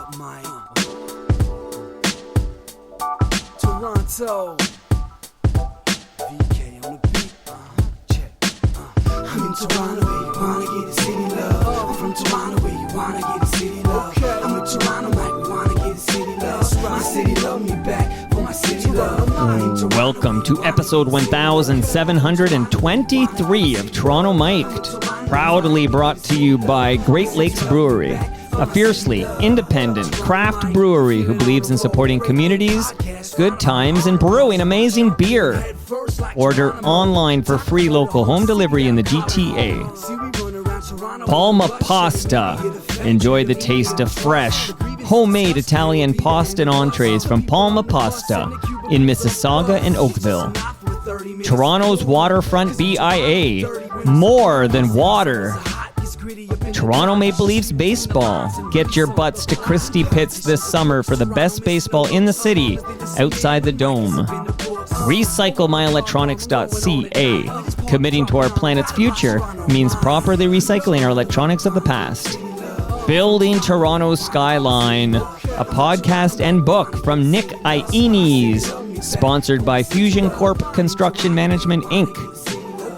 up, Mike? Toronto. VK on the beat. Check. I'm in Toronto where you wanna get the city love. I'm from Toronto where you wanna get the city love. I'm in Toronto like we wanna get the city love. My city love me back for my city love. Welcome to episode 1723 of Toronto Mic'd, proudly brought to you by Great Lakes Brewery, a fiercely independent craft brewery who believes in supporting communities, good times, and brewing amazing beer. Order online for free local home delivery in the GTA. Palma Pasta. Enjoy the taste of fresh, homemade Italian pasta and entrees from Palma Pasta in Mississauga and Oakville. Toronto's waterfront BIA. More than water. Toronto Maple Leafs baseball. Get your butts to Christie Pitts this summer for the best baseball in the city outside the dome. RecycleMyElectronics.ca. Committing to our planet's future means properly recycling our electronics of the past. Building Toronto's Skyline, a podcast and book from Nick Iones, sponsored by Fusion Corp Construction Management, Inc.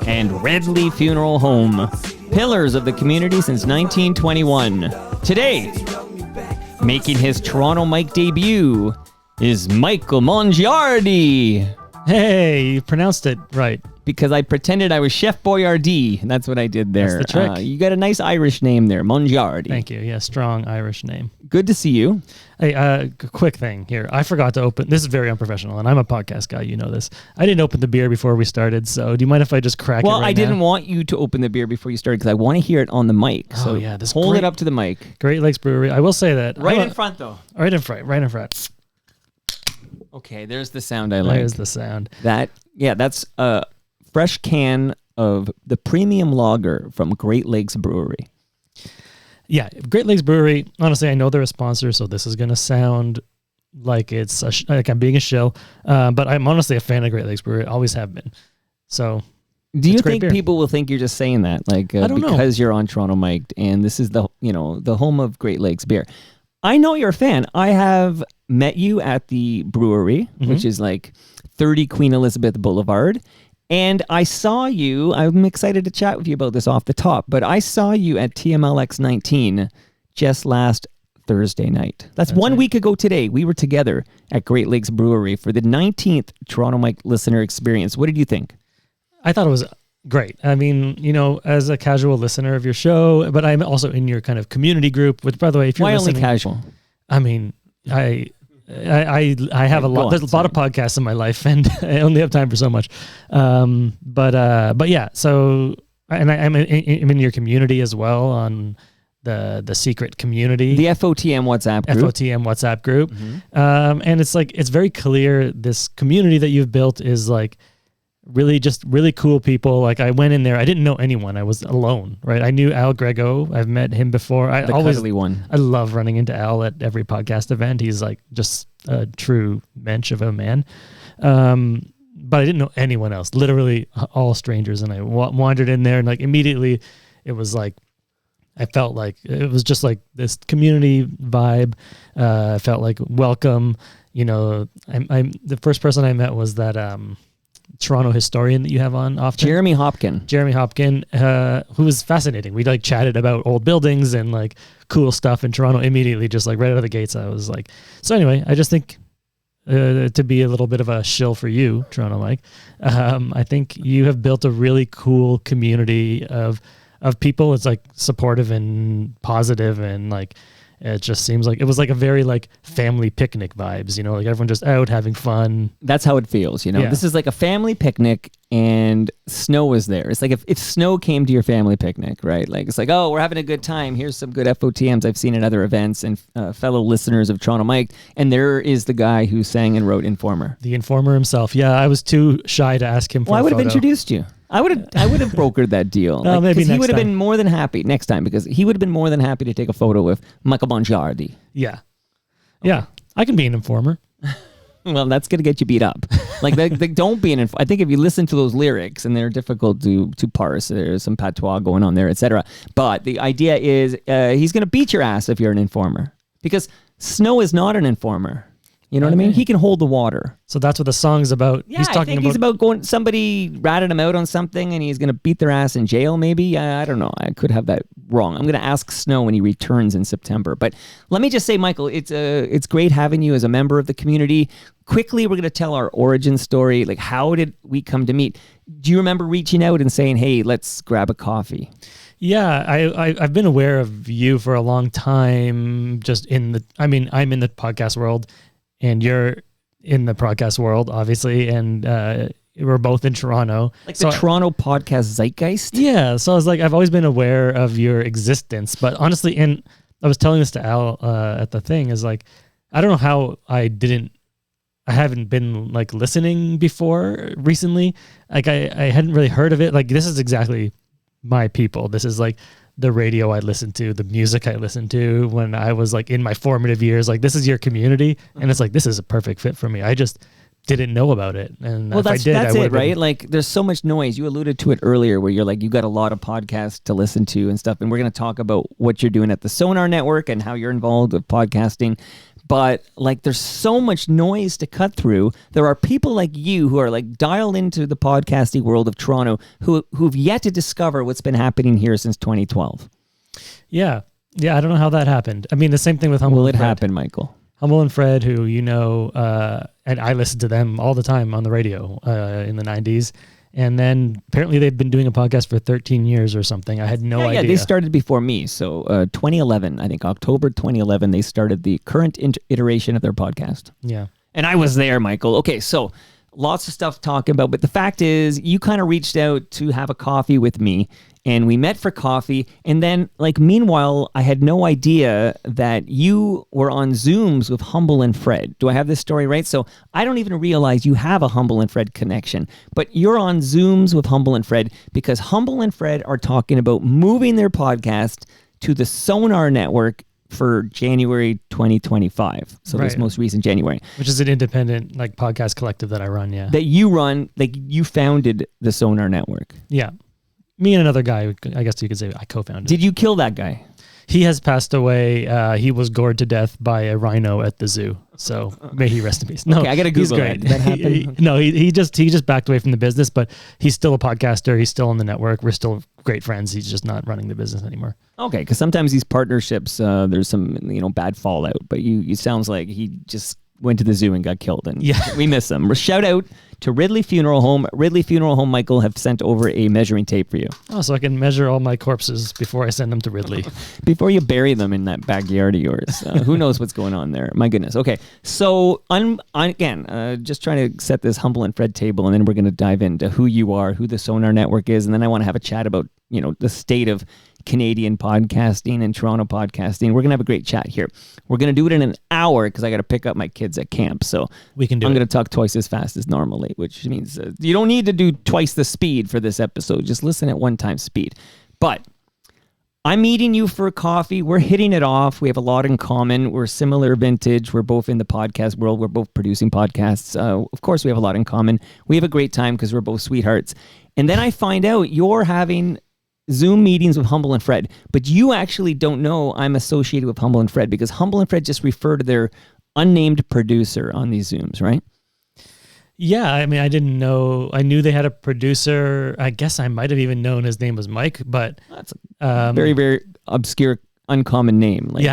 And Redley Funeral Home, pillars of the community since 1921. Today, making his Toronto Mic debut, is Michael Mongiardi. Hey, you pronounced it right. Because I pretended I was Chef Boyardee. That's what I did there. That's the trick. You got a nice Irish name there, Mongiardi. Thank you. Yeah, strong Irish name. Good to see you. Hey, quick thing here. I forgot to open. This is very unprofessional, and I'm a podcast guy. You know this. I didn't open the beer before we started, so do you mind if I just crack it right now? Well, I didn't want you to open the beer before you started because I want to hear it on the mic. So yeah, this hold it up to the mic. Great Lakes Brewery. I will say that. Right in front, though. Right in front. Okay, there's the sound I like. There's the sound. That's a fresh can of the premium lager from Great Lakes Brewery. Yeah, Great Lakes Brewery. Honestly, I know they're a sponsor, so this is going to sound like it's like I'm being a shill. But I'm honestly a fan of Great Lakes Brewery. Always have been. So, do you think people will think you're just saying that, like I don't know. Because you're on Toronto Mic'd and this is the home of Great Lakes beer? I know you're a fan. I have met you at the brewery, which is like 30 Queen Elizabeth Boulevard. And I saw you, I'm excited to chat with you about this off the top, but I saw you at TMLX 19 just last Thursday night. That's 1 week ago today. We were together at Great Lakes Brewery for the 19th Toronto Mic listener experience. What did you think? I thought it was great. I mean, as a casual listener of your show, but I'm also in your kind of community group, which, by the way, if you're listening... Why only casual? I mean, I have a lot. There's a lot of podcasts in my life, and I only have time for so much. But yeah. So, and I'm in your community as well on the secret community, the FOTM WhatsApp group. And it's very clear this community that you've built is like really cool people. Like I went in there, I didn't know anyone. I was alone, right? I knew Al Grego. I've met him before. The cuddly one. I love running into Al at every podcast event. He's like just a true mensch of a man. But I didn't know anyone else, literally all strangers. And I wandered in there and like immediately it was like, I felt like it was just like this community vibe. I felt like welcome. I'm the first person I met was that, Toronto historian that you have on often. Jeremy Hopkin, who was fascinating. We like chatted about old buildings and like cool stuff in Toronto immediately, just like right out of the gates. I was like, so anyway, I just think to be a little bit of a shill for you, Toronto Mike, I think you have built a really cool community of people. It's like supportive and positive and like, it just seems like it was like a very like family picnic vibes, like everyone just out having fun. That's how it feels, Yeah. This is like a family picnic and snow is there. It's like if snow came to your family picnic, right? Like it's like, oh, we're having a good time. Here's some good FOTMs I've seen at other events and fellow listeners of Toronto Mic. And there is the guy who sang and wrote Informer. The Informer himself. Yeah, I was too shy to ask him for I would a have introduced you. I would have brokered that deal. Maybe he would have been more than happy next time because he would have been more than happy to take a photo with Michael Mongiardi. Yeah. Okay. Yeah. I can be an informer. Well, that's going to get you beat up. Like, don't be an I think if you listen to those lyrics, and they're difficult to parse, there's some patois going on there, etc. But the idea is he's going to beat your ass if you're an informer. because Snow is not an informer. You know what I mean? He can hold the water. So that's what the song's about. Yeah, he's about going. Somebody ratted him out on something, and he's going to beat their ass in jail. Maybe I don't know. I could have that wrong. I'm going to ask Snow when he returns in September. But let me just say, Michael, it's great having you as a member of the community. Quickly, we're going to tell our origin story. Like, how did we come to meet? Do you remember reaching out and saying, "Hey, let's grab a coffee"? Yeah, I've been aware of you for a long time. I'm in the podcast world. And you're in the podcast world, obviously, and we're both in Toronto. Like the Toronto podcast zeitgeist? Yeah, so I was like, I've always been aware of your existence, but honestly, and I was telling this to Al at the thing, is like, I don't know how I haven't been like listening before recently. Like I hadn't really heard of it. Like this is exactly my people. This is like the radio I listened to, the music I listened to when I was like in my formative years. Like this is your community, and it's like this is a perfect fit for me. I just didn't know about it, and well, if I did, that's I it, right? Like there's so much noise. You alluded to it earlier, where you're like you got a lot of podcasts to listen to and stuff, and we're going to talk about what you're doing at the Sonar Network and how you're involved with podcasting. But like there's so much noise to cut through. There are people like you who are like dialed into the podcasting world of Toronto who've yet to discover what's been happening here since 2012. Yeah. I don't know how that happened. I mean, the same thing with Humble. Well, and it Fred. happened, Michael. Humble and Fred, who and I listened to them all the time on the radio in the 90s. And then apparently they've been doing a podcast for 13 years or something. I had no idea. Yeah, they started before me. So 2011, I think October 2011, they started the current iteration of their podcast. Yeah. And I was there, Michael. Okay, so lots of stuff talking about, but the fact is you kind of reached out to have a coffee with me, and we met for coffee. And then, like, meanwhile, I had no idea that you were on Zooms with Humble and Fred. Do I have this story right? So I don't even realize you have a Humble and Fred connection, but you're on Zooms with Humble and Fred because Humble and Fred are talking about moving their podcast to the Sonar Network for January 2025. So this most recent January. Which is an independent like podcast collective that I run, yeah. That you run, like you founded the Sonar Network. Yeah. Me and another guy, I guess you could say I co-founded. Did you kill that guy? He has passed away. He was gored to death by a rhino at the zoo. So may he rest in peace. No, okay, I got to Google that. Did that happen? He just backed away from the business, but he's still a podcaster. He's still on the network. We're still great friends. He's just not running the business anymore. Okay, because sometimes these partnerships, there's some bad fallout. But you sounds like he just went to the zoo and got killed, and we miss him. Shout out to Ridley Funeral Home. Ridley Funeral Home, Michael, have sent over a measuring tape for you. Oh, so I can measure all my corpses before I send them to Ridley. Before you bury them in that backyard of yours. Who knows what's going on there? My goodness. Okay, so again, just trying to set this Humble and Fred table, and then we're going to dive into who you are, who the Sonar Network is, and then I want to have a chat about the state of Canadian podcasting and Toronto podcasting. We're going to have a great chat here. We're going to do it in an hour because I got to pick up my kids at camp. So we can do I'm going to talk twice as fast as normally, which means you don't need to do twice the speed for this episode. Just listen at one time speed. But I'm meeting you for a coffee. We're hitting it off. We have a lot in common. We're similar vintage. We're both in the podcast world. We're both producing podcasts. Of course, we have a lot in common. We have a great time because we're both sweethearts. And then I find out you're having Zoom meetings with Humble and Fred, but you actually don't know I'm associated with Humble and Fred because Humble and Fred just refer to their unnamed producer on these Zooms, right? Yeah, I mean, I didn't know. I knew they had a producer. I guess I might have even known his name was Mike, but that's a very, very obscure, uncommon name. Like,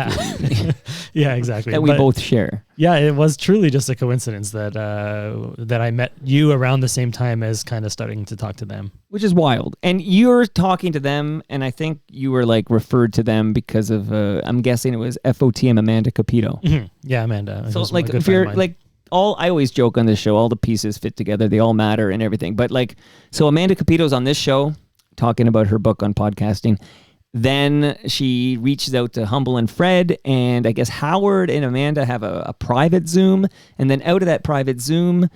yeah, exactly. That we both share. Yeah, it was truly just a coincidence that I met you around the same time as kind of starting to talk to them. Which is wild. And you're talking to them, and I think you were like referred to them because of, I'm guessing it was FOTM Amanda Capito. Mm-hmm. Yeah, Amanda. So like, if you're like, I always joke on this show, all the pieces fit together, they all matter and everything. But like, so Amanda Capito's on this show talking about her book on podcasting. Then she reaches out to Humble and Fred, and I guess Howard and Amanda have a private Zoom. And then out of that private Zoom,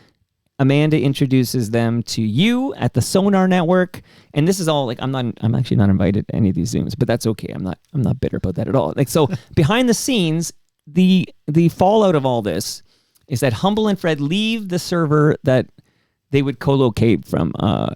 Amanda introduces them to you at the Sonar Network. And this is all like, I'm actually not invited to any of these Zooms, but that's okay. I'm not bitter about that at all. Like, so behind the scenes, the fallout of all this is that Humble and Fred leave the server that they would co-locate from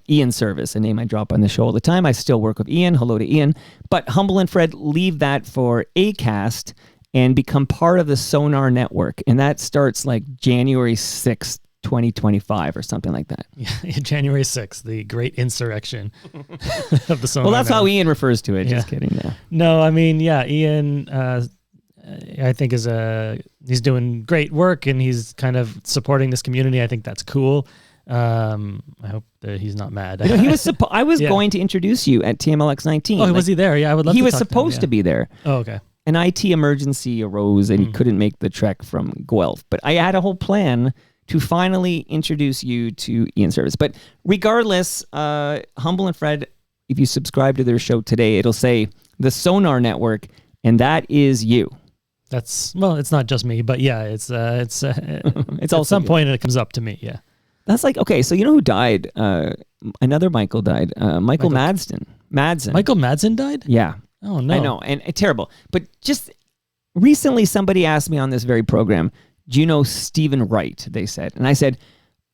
Ian Service, a name I drop on the show all the time. I still work with Ian. Hello to Ian. But Humble and Fred leave that for Acast, and become part of the Sonar Network. And that starts like January 6th, 2025 or something like that. Yeah, January 6th, the great insurrection of the Sonar Well, that's Network. how Ian refers to it. Yeah. Just kidding. No. No, I mean, yeah, Ian, I think he's doing great work and he's kind of supporting this community. I think that's cool. I hope that he's not mad. You know, he was. I was Yeah. going to introduce you at TMLX 19. Oh, was he there? Yeah, I would love. He to was talk supposed to him, be there. yeah. Oh, okay. An IT emergency arose and he couldn't make the trek from Guelph. But I had a whole plan to finally introduce you to Ian Service. But regardless, Humble and Fred, if you subscribe to their show today, it'll say the Sonar Network, and that is you. That's it's not just me, but yeah, it's It's at also some you. point it comes up to me. Yeah. That's like, okay, so you know who died? Another Michael died. Michael Madsen. Michael Madsen died? Yeah. Oh no. I know, and terrible. But just recently, somebody asked me on this very program, do you know Stephen Wright? They said. And I said,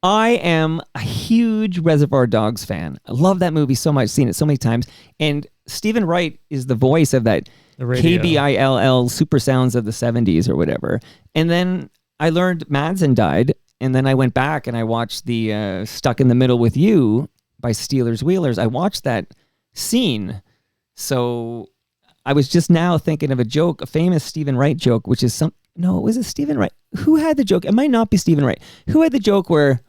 I am a huge Reservoir Dogs fan. I love that movie so much, seen it so many times. And Stephen Wright is the voice of that The radio. KBILL Super Sounds of the 70s or whatever. And then I learned Madsen died, and then I went back and I watched the Stuck in the Middle with You by Steelers Wheelers. I watched that scene. So I was just now thinking of a joke, a famous Stephen Wright joke, which is was it Stephen Wright? Who had the joke? It might not be Stephen Wright. Who had the joke where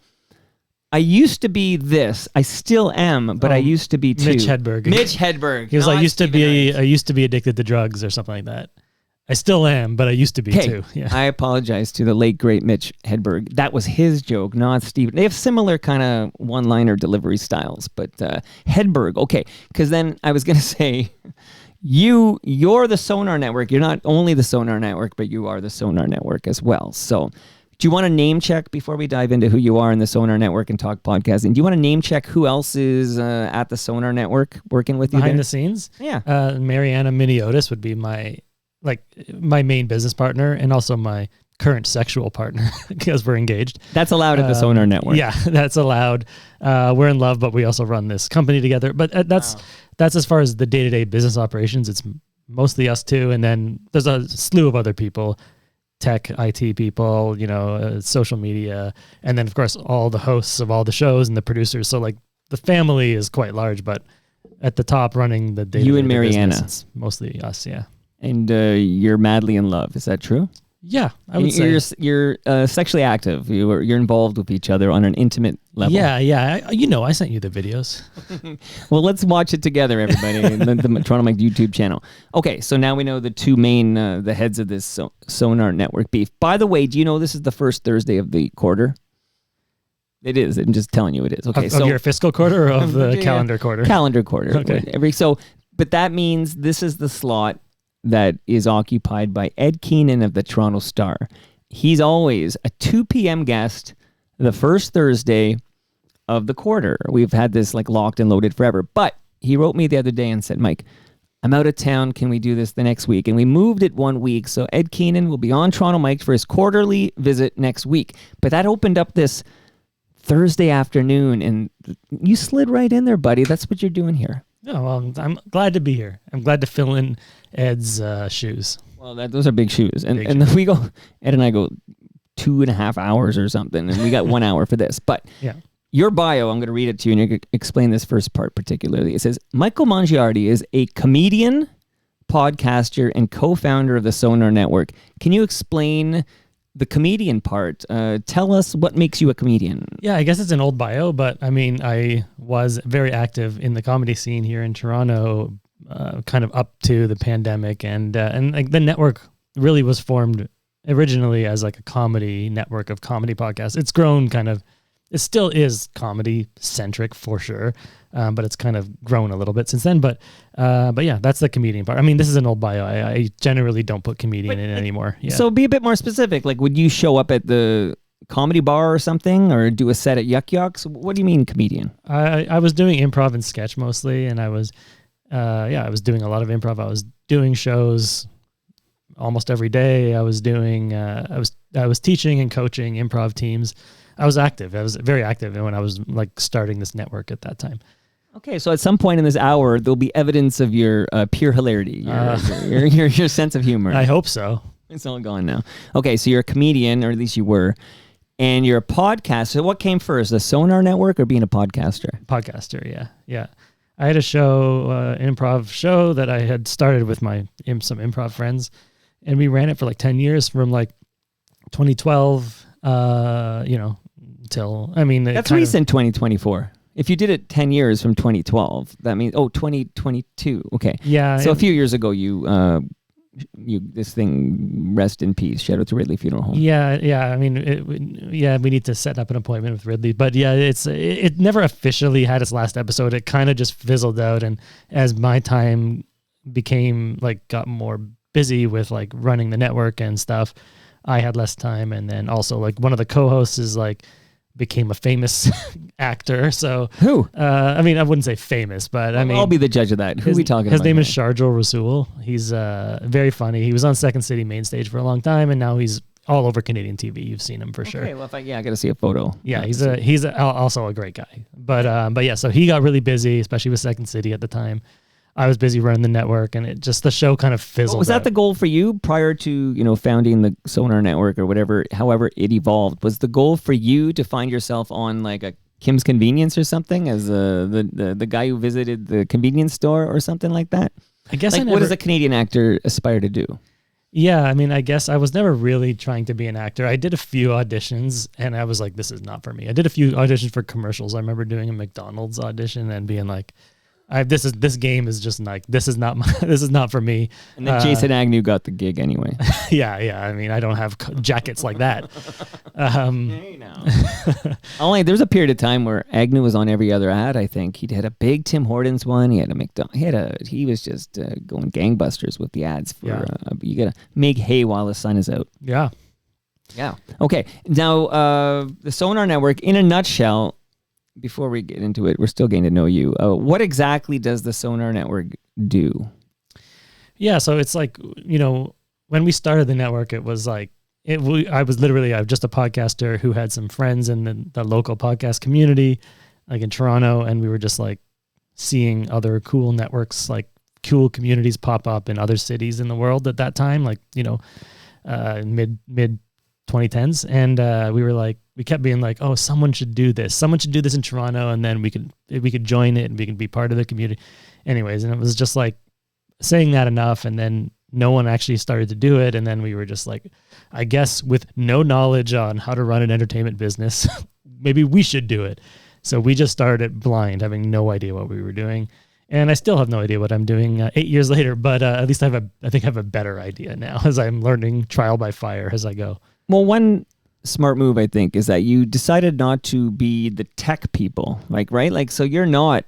I used to be this, I still am, but I used to be too. Mitch Hedberg. Mitch Hedberg. He was not like, Stephen Wright. I used to be addicted to drugs or something like that. I still am, but I used to be Okay, too. Yeah. I apologize to the late great Mitch Hedberg. That was his joke, not Stephen. They have similar kind of one-liner delivery styles, but Hedberg, okay. Because then I was going to say, you're the Sonar Network. You're not only the Sonar Network, but you are the Sonar Network as well. So do you want to name check before we dive into who you are in the Sonar Network and talk podcasting? Do you want to name check who else is at the Sonar Network working with you Behind there? the scenes? Yeah. Mariana Miniotis would be my main business partner and also my current sexual partner because we're engaged. That's allowed at the Sonar Network. Yeah, that's allowed. We're in love, but we also run this company together. But that's as far as the day-to-day business operations. It's mostly us two, and then there's a slew of other people, tech, IT people, social media, and then of course all the hosts of all the shows and the producers. So like the family is quite large, but at the top running the day-to-day You and Mariana. business, it's mostly us. Yeah. And you're madly in love. Is that true? Yeah, I would say. You're sexually active. You're involved with each other on an intimate level. Yeah. I sent you the videos. Well, let's watch it together, everybody. the Toronto Mike YouTube channel. Okay, so now we know the two main, the heads of this Sonar Network beef. By the way, do you know this is the first Thursday of the quarter? It is. I'm just telling you it is. Okay, Of your fiscal quarter or of the Yeah, calendar quarter? Calendar quarter. Okay. But that means this is the slot that is occupied by Ed Keenan of the Toronto Star. He's always a 2 p.m. guest the first Thursday of the quarter. We've had this like locked and loaded forever. But he wrote me the other day and said, Mike, I'm out of town. Can we do this the next week? And we moved it 1 week. So Ed Keenan will be on Toronto Mike for his quarterly visit next week. But that opened up this Thursday afternoon, and you slid right in there, buddy. That's what you're doing here. Oh, well, I'm glad to be here. I'm glad to fill in Ed's shoes. Well, those are big shoes. And Big and then we go, Ed and I go 2.5 hours or something, and we got 1 hour for this. But Yeah. your bio, I'm going to read it to you, and you're going to explain this first part particularly. It says, Michael Mongiardi is a comedian, podcaster, and co-founder of the Sonar Network. Can you explain the comedian part? Tell us what makes you a comedian. Yeah, I guess it's an old bio, but I mean, I was very active in the comedy scene here in Toronto, kind of up to the pandemic, and like the network really was formed originally as like a comedy network of comedy podcasts. It's grown kind of. It still is comedy centric for sure, but it's kind of grown a little bit since then. But yeah, that's the comedian part. I mean, this is an old bio. I generally don't put comedian in it anymore. Yeah. So be a bit more specific. Like, would you show up at the comedy bar or something, or do a set at Yuck Yucks? What do you mean comedian? I was doing improv and sketch mostly, and I was doing a lot of improv. I was doing shows almost every day. I was doing I was teaching and coaching improv teams. I was active. I was very active when I was like starting this network at that time. Okay, so at some point in this hour, there'll be evidence of your pure hilarity, your sense of humor. I hope so. It's all gone now. Okay, so you're a comedian, or at least you were, and you're a podcaster. So what came first, the Sonar Network or being a podcaster? Podcaster, yeah. I had a show, improv show that I had started with some improv friends, and we ran it for like 10 years from like 2012, till, That's recent 2024. If you did it 10 years from 2012, that means, 2022. Okay. Yeah. So a few years ago, this thing, rest in peace, shout out to Ridley Funeral Home. Yeah. We need to set up an appointment with Ridley, but yeah, it never officially had its last episode. It kind of just fizzled out. And as my time got more busy with like running the network and stuff, I had less time. And then also like one of the co-hosts is like, became a famous actor. So who? I wouldn't say famous, but I'll be the judge of that. Who are we talking about? His name is Sharjul Rasool. He's very funny. He was on Second City main stage for a long time, and now he's all over Canadian TV. You've seen him for sure. Okay, well, I got to see a photo. Yeah, he's also a great guy. But yeah, so he got really busy, especially with Second City at the time. I was busy running the network, and the show kind of fizzled. Was that the goal for you prior to founding the Sonar Network or however it evolved? Was the goal for you to find yourself on like a Kim's Convenience or something as the guy who visited the convenience store or something like that? I guess what does a Canadian actor aspire to do? Yeah, I guess I was never really trying to be an actor. I did a few auditions, and I was like, this is not for me. I did a few auditions for commercials. I remember doing a McDonald's audition and being like, this game is just like, this is not for me. And then Jason Agnew got the gig anyway. Yeah. I don't have jackets like that. There's a period of time where Agnew was on every other ad. I think he had a big Tim Hortons one. He had a McDonald's. He was just going gangbusters with the ads for. You gotta make hay while the sun is out. Yeah. Yeah. Okay. Now the Sonar Network, in a nutshell. Before we get into it, we're still getting to know you. What exactly does the Sonar Network do? Yeah, so it's like, when we started the network, it was like, I was just a podcaster who had some friends in the local podcast community, like in Toronto, and we were just like seeing other cool networks, like cool communities pop up in other cities in the world at that time, like, mid 2010s. And we kept being like, oh, someone should do this. Someone should do this in Toronto, and then we could join it and we could be part of the community. Anyways, and it was just like saying that enough, and then no one actually started to do it. And then we were just like, I guess with no knowledge on how to run an entertainment business, maybe we should do it. So we just started blind, having no idea what we were doing. And I still have no idea what I'm doing 8 years later, but at least I think I have a better idea now as I'm learning trial by fire as I go. Well, one smart move, I think, is that you decided not to be the tech people, right? Like, so you're not,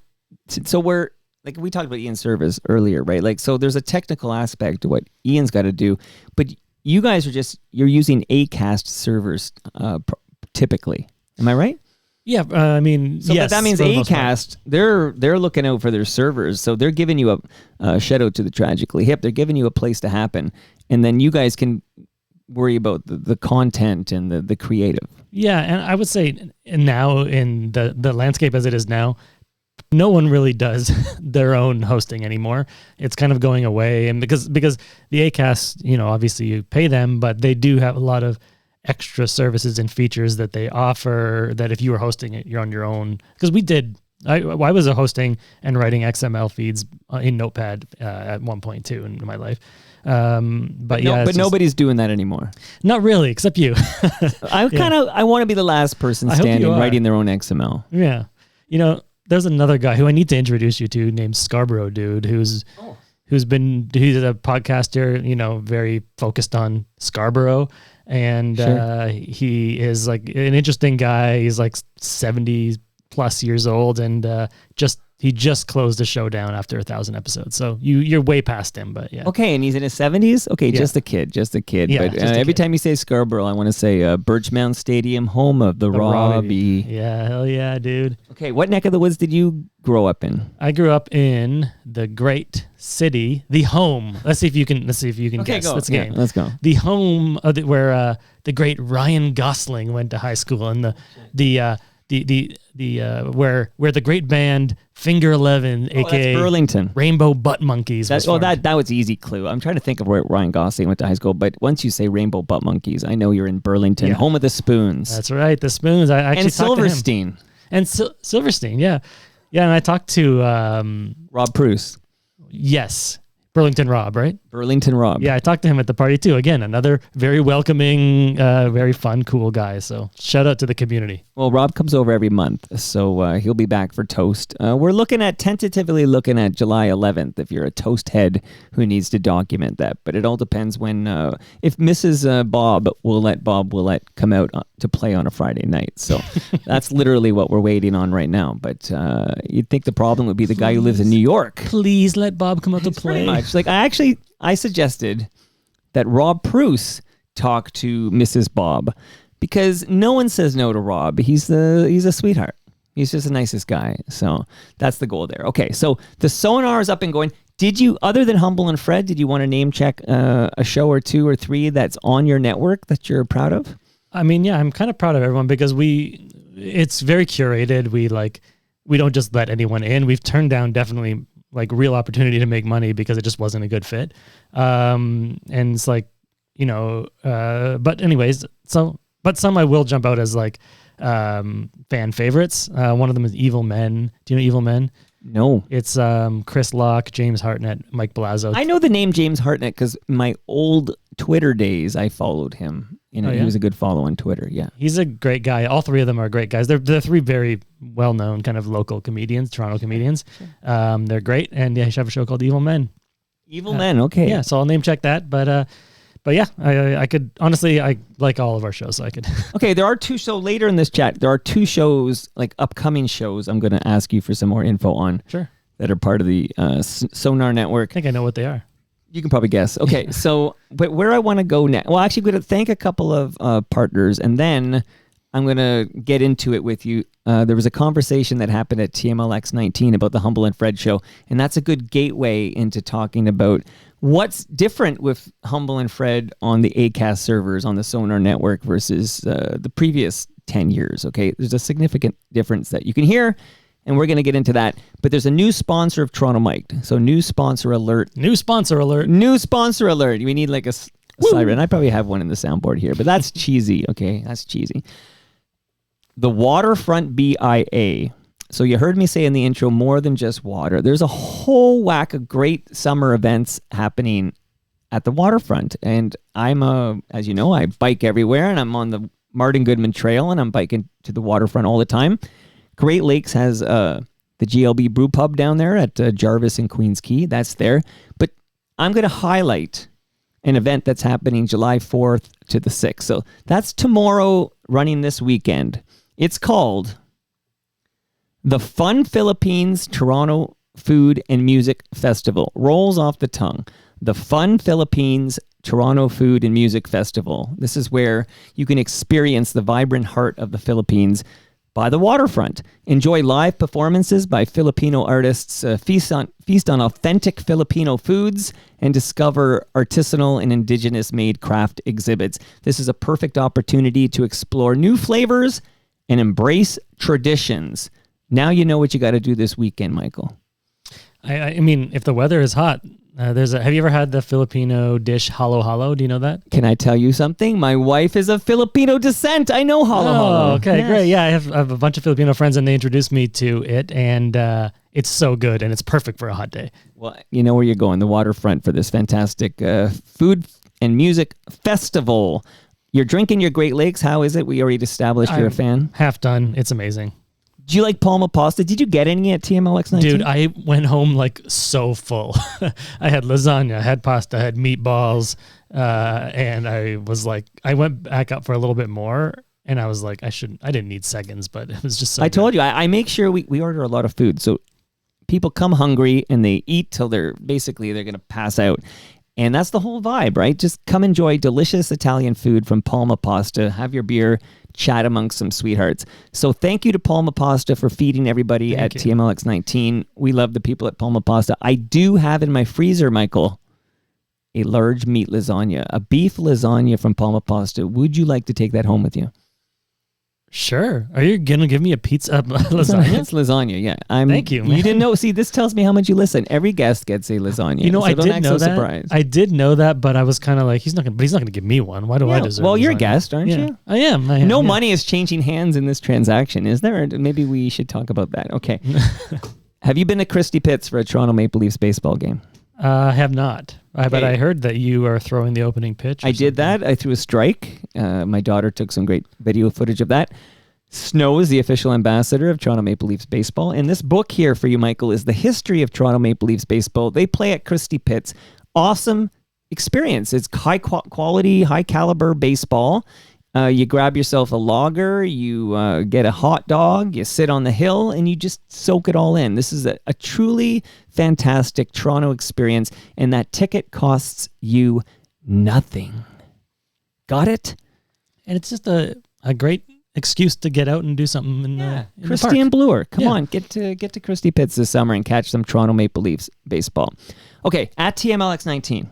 so we're, like we talked about Ian's service earlier, right? Like, so there's a technical aspect to what Ian's got to do, but you guys you're using Acast servers typically. Am I right? Yeah, so yes. That means Acast, they're looking out for their servers, so they're giving you a shout out to the Tragically Hip. They're giving you a place to happen, and then you guys can worry about the content and the creative. Yeah, and I would say now in the landscape as it is now, no one really does their own hosting anymore. It's kind of going away, and because the Acast, obviously you pay them, but they do have a lot of extra services and features that they offer that if you were hosting it, you're on your own. Because I was hosting and writing XML feeds in Notepad at 1.2 in my life. But nobody's doing that anymore. Not really, except you. I want to be the last person standing writing their own XML. Yeah. There's another guy who I need to introduce you to named Scarborough Dude, he's a podcaster, very focused on Scarborough. And sure. He is like an interesting guy. He's like 70 plus years old, and he just closed the show down after 1,000 episodes. So you're way past him, but yeah. Okay, and he's in his 70s? Okay, yeah. Just a kid. Yeah, but every time you say Scarborough, I want to say Birchmount Stadium, home of the Robbie. Yeah, hell yeah, dude. Okay, what neck of the woods did you grow up in? I grew up in the great city, the home. Let's see if you can okay, guess. Go. Let's go. The home of where the great Ryan Gosling went to high school, and where the great band Finger 11, aka That's Burlington. Rainbow Butt Monkeys. That was easy clue. I'm trying to think of where Ryan Gosling went to high school, but once you say Rainbow Butt Monkeys, I know you're in Burlington, home of the Spoons. That's right, the Spoons. I actually and talked to him. Silverstein. And Silverstein, yeah. And I talked to Rob Pruce. Yes. Burlington Rob, right? Burlington Rob. Yeah, I talked to him at the party too. Again, another very welcoming, very fun, cool guy. So shout out to the community. Well, Rob comes over every month, so he'll be back for Toast. We're tentatively looking at July 11th if you're a Toast head who needs to document that. But it all depends when, if Mrs. Bob Willett come out to play on a Friday night. So that's literally what we're waiting on right now. But you'd think the problem would be the guy who lives in New York. Please let Bob come out to play. Pretty much. Like I suggested that Rob Pruce talk to Mrs. Bob because no one says no to Rob. He's a sweetheart. He's just the nicest guy. So that's the goal there. Okay, so the sonar is up and going. Did you, other than Humble and Fred, did you want to name check a show or two or three that's on your network that you're proud of? I mean, yeah, I'm kind of proud of everyone because it's very curated. We don't just let anyone in. We've turned down definitely like real opportunity to make money because it just wasn't a good fit. And it's like, but anyways, but some I will jump out as like fan favorites. One of them is Evil Men. Do you know Evil Men? No. It's Chris Locke, James Hartnett, Mike Blasio. I know the name James Hartnett because my old Twitter days, I followed him. He was a good follow on Twitter. Yeah. He's a great guy. All three of them are great guys. They're three very well-known kind of local comedians, Toronto comedians. They're great. And yeah, he should have a show called Evil Men. Evil Men. Okay. Yeah. So I'll name check that. But yeah, I could, honestly, I like all of our shows, so I could. Okay. There are two, so later in this chat, there are two shows, like upcoming shows I'm going to ask you for some more info on. Sure. That are part of the Sonar Network. I think I know what they are. You can probably guess. Okay, so but where I want to go next? Well, actually, I'm going to thank a couple of partners, and then I'm going to get into it with you. There was a conversation that happened at TMLX 19 about the Humble and Fred show, and that's a good gateway into talking about what's different with Humble and Fred on the Acast servers on the Sonar Network versus the previous 10 years. Okay, there's a significant difference that you can hear. And we're going to get into that. But there's a new sponsor of Toronto Mic'd. So new sponsor alert. New sponsor alert. New sponsor alert. We need like a siren. I probably have one in the soundboard here, but that's cheesy. Okay, that's cheesy. The Waterfront BIA. So you heard me say in the intro, more than just water. There's a whole whack of great summer events happening at the waterfront. And as you know, I bike everywhere, and I'm on the Martin Goodman Trail, and I'm biking to the waterfront all the time. Great Lakes has the GLB Brew Pub down there at Jarvis and Queens Quay. That's there. But I'm going to highlight an event that's happening July 4th to the 6th. So that's tomorrow, running this weekend. It's called the Fun Philippines Toronto Food and Music Festival. Rolls off the tongue. The Fun Philippines Toronto Food and Music Festival. This is where you can experience the vibrant heart of the Philippines by the waterfront. Enjoy live performances by Filipino artists, feast on authentic Filipino foods, and discover artisanal and indigenous-made craft exhibits. This is a perfect opportunity to explore new flavors and embrace traditions. Now you know what you got to do this weekend, Michael. I mean, if the weather is hot, have you ever had the Filipino dish halo halo? Do you know that? Can I tell you something? My wife is of Filipino descent. I know halo halo. Okay, Yes. great. Yeah, I have a bunch of Filipino friends, and they introduced me to it, and it's so good, and it's perfect for a hot day. Well, you know where you're going, the waterfront, for this fantastic food and music festival. You're drinking your Great Lakes. How is it? We already established you're a fan. Half done. It's amazing. Do you like Palma pasta? Did you get any at TMLX 19? Dude, I went home like so full. I had lasagna, I had pasta, I had meatballs, and I was like, I went back up for a little bit more, and I was like, I didn't need seconds, but it was just so I good. told you, I make sure we order a lot of food. So people come hungry and they eat till they're going to pass out. And that's the whole vibe, right? Just come enjoy delicious Italian food from Palma Pasta. Have your beer, chat amongst some sweethearts. So thank you to Palma Pasta for feeding everybody at TMLX 19. We love the people at Palma Pasta. I do have in my freezer, Michael, a large meat lasagna, a beef lasagna from Palma Pasta. Would you like to take that home with you? Sure. Are you gonna give me a pizza lasagna? It's lasagna, yeah. Thank you, man. You didn't know. See, this tells me how much you listen. Every guest gets a lasagna. You know, so I don't did act know so that. surprised. I did know that, but I was kind of like, he's not gonna give me one. Why do I deserve? Well, you're a lasagna? guest, aren't you? I am. No yeah. money is changing hands in this transaction, is there? Maybe we should talk about that. Okay. Have you been to Christie Pitts for a Toronto Maple Leafs baseball game? I have not. But I heard that you are throwing the opening pitch. I did that. I threw a strike. My daughter took some great video footage of that. Snow is the official ambassador of Toronto Maple Leafs baseball. And this book here for you, Michael, is the history of Toronto Maple Leafs baseball. They play at Christie Pitts. Awesome experience. It's high quality, high caliber baseball. You grab yourself a lager, you get a hot dog, you sit on the hill, and you just soak it all in. This is a truly fantastic Toronto experience, and that ticket costs you nothing. Got it? And it's just a great excuse to get out and do something in the Christie park. and Bloor. Come on, get to Christie Pitts this summer and catch some Toronto Maple Leafs baseball. Okay, at TMLX19.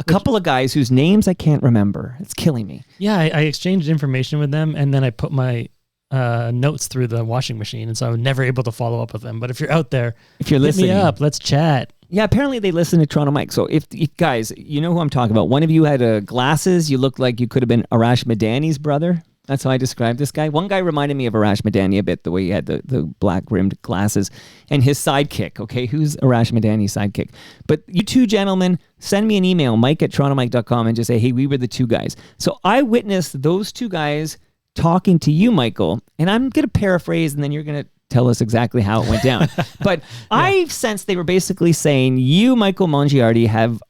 A couple of guys whose names I can't remember. It's killing me. Yeah, I exchanged information with them, and then I put my notes through the washing machine, and so I was never able to follow up with them. But if you're out there, if you're listening, hit me up. Let's chat. Yeah, apparently they listen to Toronto Mike. So if guys, you know who I'm talking about. One of you had glasses. You looked like you could have been Arash Madani's brother. That's how I described this guy. One guy reminded me of Arash Madani a bit, the way he had the black-rimmed glasses. And his sidekick, okay? Who's Arash Madani's sidekick? But you two gentlemen, send me an email, mike@torontomike.com, and just say, hey, we were the two guys. So I witnessed those two guys talking to you, Michael, and I'm going to paraphrase, and then you're going to tell us exactly how it went down. But I sensed they were basically saying, you, Michael Mongiardi, have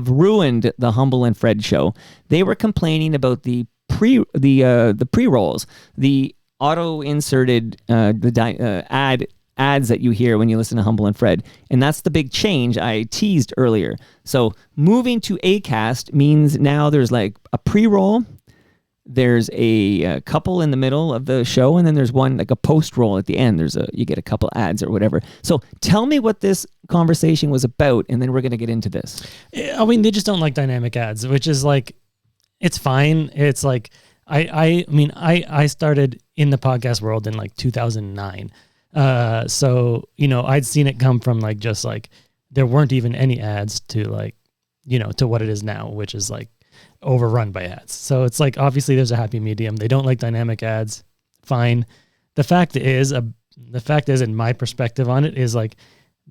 ruined the Humble and Fred show. They were complaining about the pre-rolls, the auto-inserted ads that you hear when you listen to Humble and Fred. And that's the big change I teased earlier. So moving to Acast means now there's like a pre-roll, there's a couple in the middle of the show, and then there's one like a post-roll at the end. You get a couple ads or whatever. So tell me what this conversation was about, and then we're going to get into this. I mean, they just don't like dynamic ads, which is like, it's fine. It's like, I started in the podcast world in like 2009. So, I'd seen it come from like, just like, there weren't even any ads to like, to what it is now, which is like overrun by ads. So it's like, obviously there's a happy medium. They don't like dynamic ads. Fine. The fact is, in my perspective on it, is like,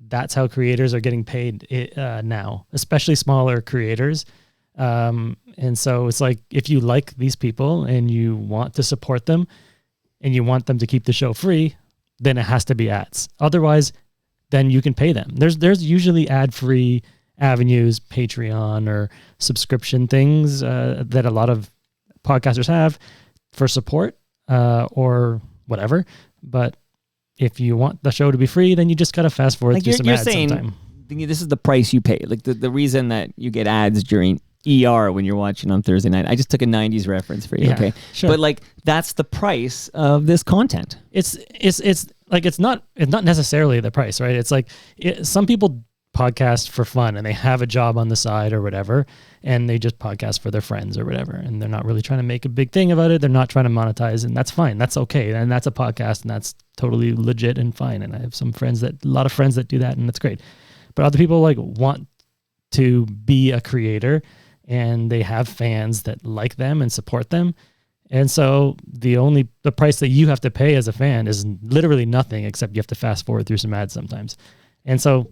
that's how creators are getting paid now, especially smaller creators. And so it's like, if you like these people and you want to support them and you want them to keep the show free, then it has to be ads. Otherwise, then you can pay them. There's usually ad-free avenues, Patreon or subscription things that a lot of podcasters have for support or whatever. But if you want the show to be free, then you just got to fast forward through some ads sometime. This is the price you pay. Like the reason that you get ads during ER when you're watching on Thursday night. I just took a 90s reference for you, okay? Sure. But like, that's the price of this content. It's like, it's not necessarily the price, right? It's like, some people podcast for fun and they have a job on the side or whatever, and they just podcast for their friends or whatever, and they're not really trying to make a big thing about it. They're not trying to monetize, and that's fine. That's okay. And that's a podcast, and that's totally legit and fine. And I have a lot of friends that do that, and that's great. But other people like want to be a creator, and they have fans that like them and support them. And so the price that you have to pay as a fan is literally nothing, except you have to fast forward through some ads sometimes. And so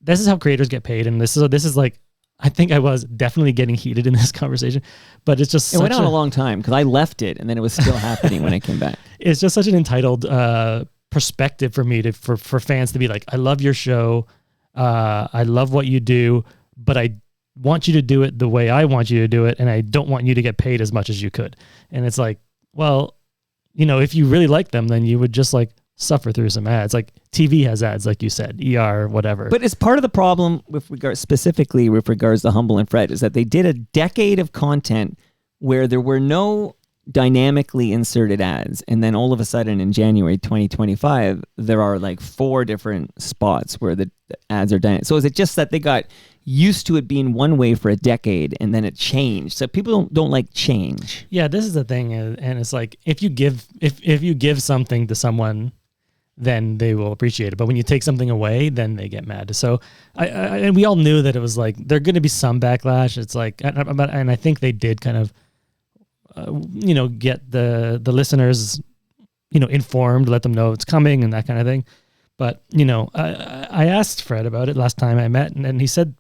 this is how creators get paid. And this is like, I think I was definitely getting heated in this conversation, but it's just, it went on a long time because I left it and then it was still happening when I came back. It's just such an entitled perspective for me for fans to be like, I love your show. I love what you do, but I want you to do it the way I want you to do it, and I don't want you to get paid as much as you could. And it's like, well, if you really like them, then you would just like suffer through some ads. Like TV has ads, like you said, ER, whatever. But it's part of the problem specifically with regards to Humble and Fred, is that they did a decade of content where there were no dynamically inserted ads, and then all of a sudden in January 2025 there are like 4 different spots where the ads are dynamic. So is it just that they got used to it being one way for a decade and then it changed? So people don't like change. Yeah, this is the thing, and it's like if you give something to someone, then they will appreciate it. But when you take something away, then they get mad. So and we all knew that it was like there's going to be some backlash. It's like, and I think they did kind of get the listeners, informed, let them know it's coming and that kind of thing. But, I asked Fred about it last time I met, and he said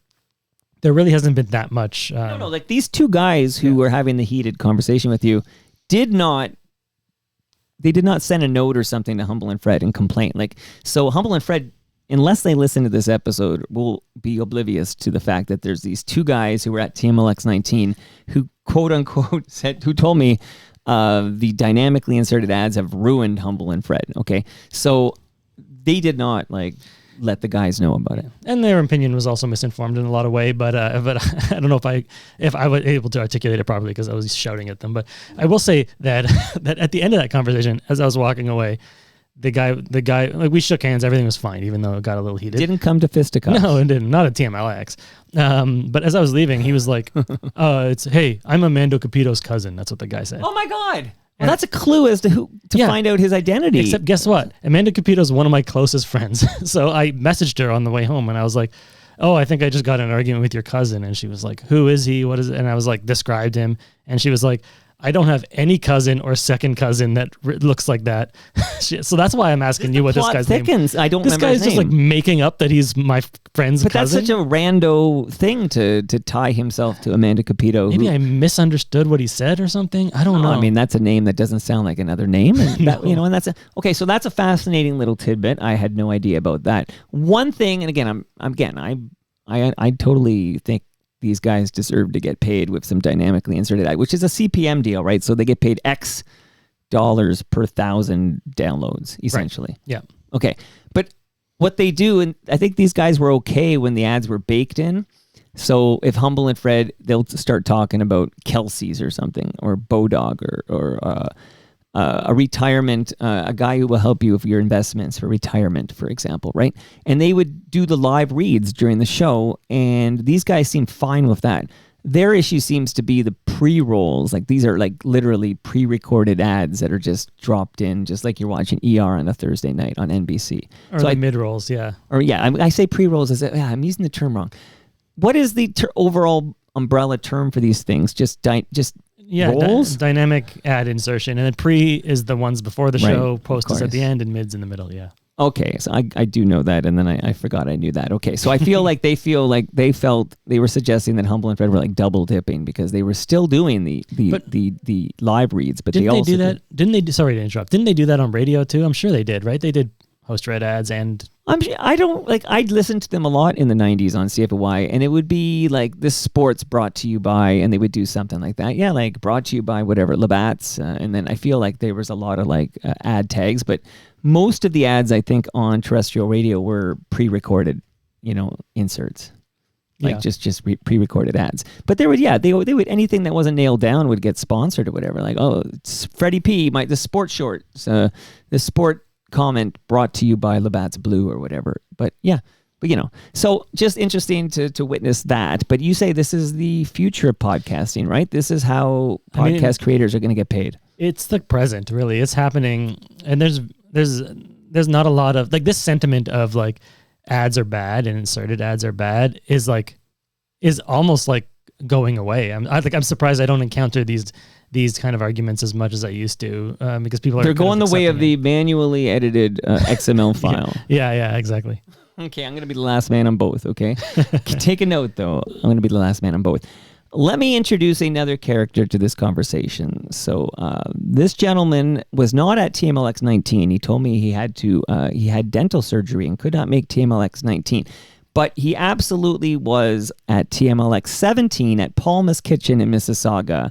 there really hasn't been that much. No, like these 2 guys who were having the heated conversation with you did not send a note or something to Humble and Fred and complain. Like, so Humble and Fred, unless they listen to this episode, will be oblivious to the fact that there's these 2 guys who were at TMLX 19 who quote unquote who told me the dynamically inserted ads have ruined Humble and Fred. Okay. So they did not let the guys know about it. And their opinion was also misinformed in a lot of way, but I don't know if I was able to articulate it properly because I was shouting at them. But I will say that that at the end of that conversation, as I was walking away, the guy, like we shook hands, everything was fine, even though it got a little heated. Didn't come to fisticuffs. No, it didn't. Not at TMLX. But as I was leaving, he was like, hey, I'm Amando Capito's cousin. That's what the guy said. Oh my God. Well, that's a clue as to find out his identity. Except guess what? Amanda Capito is one of my closest friends. So I messaged her on the way home and I was like, oh, I think I just got in an argument with your cousin. And she was like, who is he? What is it? And I was like, described him. And she was like, I don't have any cousin or second cousin that looks like that. So that's why I'm asking you what this guy's thickens. name. I don't this remember his guy's just name. like making up that he's my friend's but cousin. That's such a rando thing to tie himself to Amanda Capito. Maybe I misunderstood what he said or something. I don't know. I mean, that's a name that doesn't sound like another name. And that, and that's okay. So that's a fascinating little tidbit. I had no idea about that. One thing, and again, I totally think these guys deserve to get paid with some dynamically inserted ad, which is a CPM deal, right? So they get paid X dollars per 1,000 downloads, essentially. Right. Yeah. Okay. But what they do, and I think these guys were okay when the ads were baked in. So if Humble and Fred, they'll start talking about Kelsey's or something, or Bodog, or a retirement, a guy who will help you with your investments for retirement, for example, right? And they would do the live reads during the show, and these guys seem fine with that. Their issue seems to be the pre-rolls. Like these are like literally pre-recorded ads that are just dropped in, just like you're watching ER on a Thursday night on NBC. Or so mid-rolls, yeah. Or yeah, I say pre-rolls as I'm using the term wrong. What is the overall umbrella term for these things? Just rolls? Dynamic ad insertion. And then pre is the ones before the show, post is at the end, and mid's in the middle, yeah. Okay, so I do know that, and then I forgot I knew that. Okay, so I feel like they felt they were suggesting that Humble and Fred were like double dipping because they were still doing the live reads, but didn't they do that? Didn't they? Sorry to interrupt. Didn't they do that on radio too? I'm sure they did, right? They did host read ads and. I'd listen to them a lot in the 90s on CFY, and it would be like this sports brought to you by, and they would do something like that. Yeah, like brought to you by whatever, Labatt's. And then I feel like there was a lot of ad tags, but most of the ads I think on terrestrial radio were pre-recorded, inserts. Just pre-recorded ads. But they would anything that wasn't nailed down would get sponsored or whatever. Like, oh, it's Freddie P, the sports short. The sport comment brought to you by Labatt's Blue or whatever. But so just interesting to witness that. But you say this is the future of podcasting, right? This is how podcast creators are going to get paid. It's the present, really. It's happening, and there's not a lot of this sentiment of ads are bad and inserted ads are bad is almost going away. I'm surprised I don't encounter these kind of arguments as much as I used to, because people they're going the way of the manually edited XML file. Yeah, exactly. Okay, I'm going to be the last man on both, okay? Take a note, though. I'm going to be the last man on both. Let me introduce another character to this conversation. So this gentleman was not at TMLX 19. He told me he had dental surgery and could not make TMLX 19. But he absolutely was at TMLX 17 at Palma's Kitchen in Mississauga.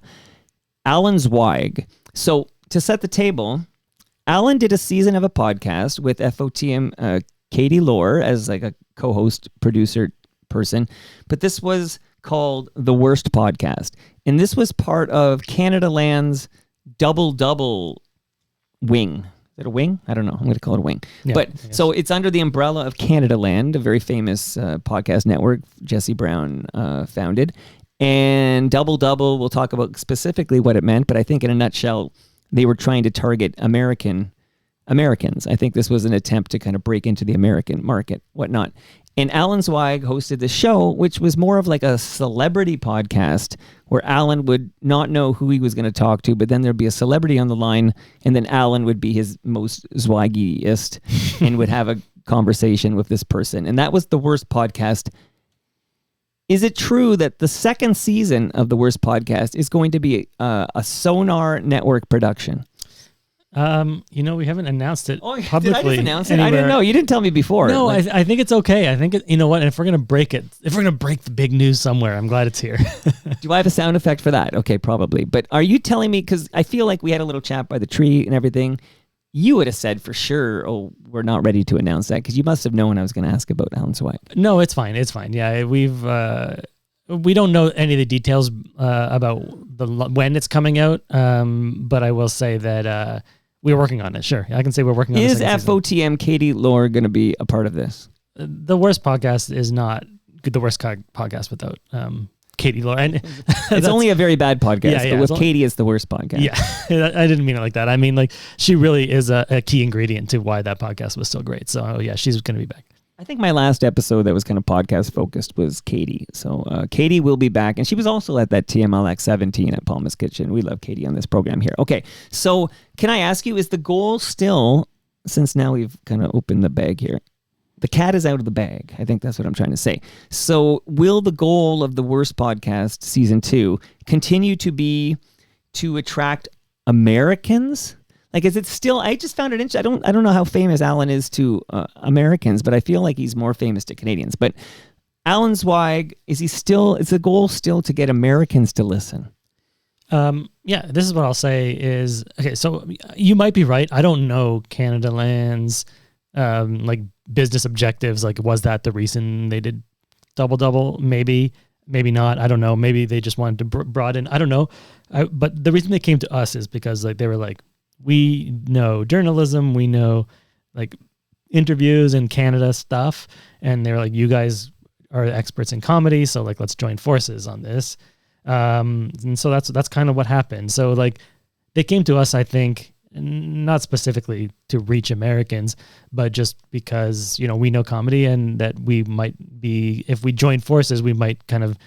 Alan Zweig. So to set the table, Alan did a season of a podcast with FOTM Katie Lohr as a co-host, producer person. But this was called The Worst Podcast. And this was part of Canada Land's double wing. Is it a wing? I don't know. I'm going to call it a wing. Yeah, but so it's under the umbrella of Canada Land, a very famous podcast network Jesse Brown founded. And Double Double, we'll talk about specifically what it meant, but I think in a nutshell, they were trying to target Americans. I think this was an attempt to kind of break into the American market, whatnot. And Alan Zweig hosted the show, which was more of like a celebrity podcast where Alan would not know who he was going to talk to, but then there'd be a celebrity on the line, and then Alan would be his most Zweigiest and would have a conversation with this person. And that was the Worst Podcast. Is it true that the second season of the Worst Podcast is going to be a Sonar Network production? We haven't announced it publicly. Did I just announce it? Anywhere. I didn't know. You didn't tell me before. No, I think it's okay. I think, you know what, if we're going to break the big news somewhere, I'm glad it's here. Do I have a sound effect for that? Okay, probably. But are you telling me, because I feel like we had a little chat by the tree and everything, you would have said for sure, we're not ready to announce that, because you must have known I was going to ask about Alan Zweig. No, it's fine. It's fine. Yeah, we don't know any of the details about when it's coming out, but I will say that we're working on it. Sure, I can say we're working on it. Is FOTM Katie Lore going to be a part of this? The Worst Podcast is not the Worst Podcast without Katie Lore. And it's only a very bad podcast, but with Katie, it's the worst podcast. Yeah, I didn't mean it like that. I mean, like, she really is a key ingredient to why that podcast was so great. So, yeah, she's going to be back. I think my last episode that was kind of podcast focused was Katie. So Katie will be back. And she was also at that TMLX 17 at Palma's Kitchen. We love Katie on this program here. Okay, so can I ask you, is the goal still, since now we've kind of opened the bag here, the cat is out of the bag. I think that's what I'm trying to say. So will the goal of the Worst Podcast season 2 continue to be to attract Americans? Like, is it still, I just found it interesting. I don't know how famous Alan is to Americans, but I feel like he's more famous to Canadians. But Alan Zweig, is the goal still to get Americans to listen? Yeah, this is what I'll say is, okay, so you might be right. I don't know Canada Land's like business objectives. Like, was that the reason they did Double Double? Maybe not. I don't know. Maybe they just wanted to broaden. I don't know. But the reason they came to us is because, like, they were like, we know journalism, we know like interviews and Canada stuff, and they're like, you guys are experts in comedy, so like, let's join forces on this. And so that's kind of what happened. So like, they came to us, I think, not specifically to reach Americans, but just because, we know comedy, and that we might be, if we join forces, we might kind of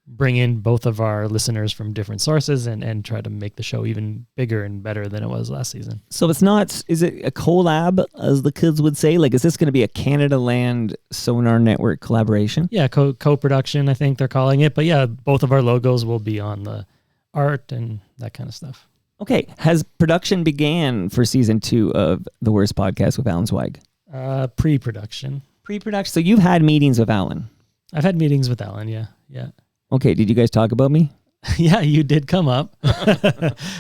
bring in both of our listeners from different sources and try to make the show even bigger and better than it was last season. So is it a collab, as the kids would say? Like, is this going to be a Canada Land Sonar Network collaboration? Yeah, co-production, I think they're calling it. But yeah, both of our logos will be on the art and that kind of stuff. Okay. Has production began for season 2 of The Worst Podcast with Alan Zweig? Pre-production. Pre-production. So you've had meetings with Alan? I've had meetings with Alan, yeah. Okay, did you guys talk about me? Yeah, you did come up.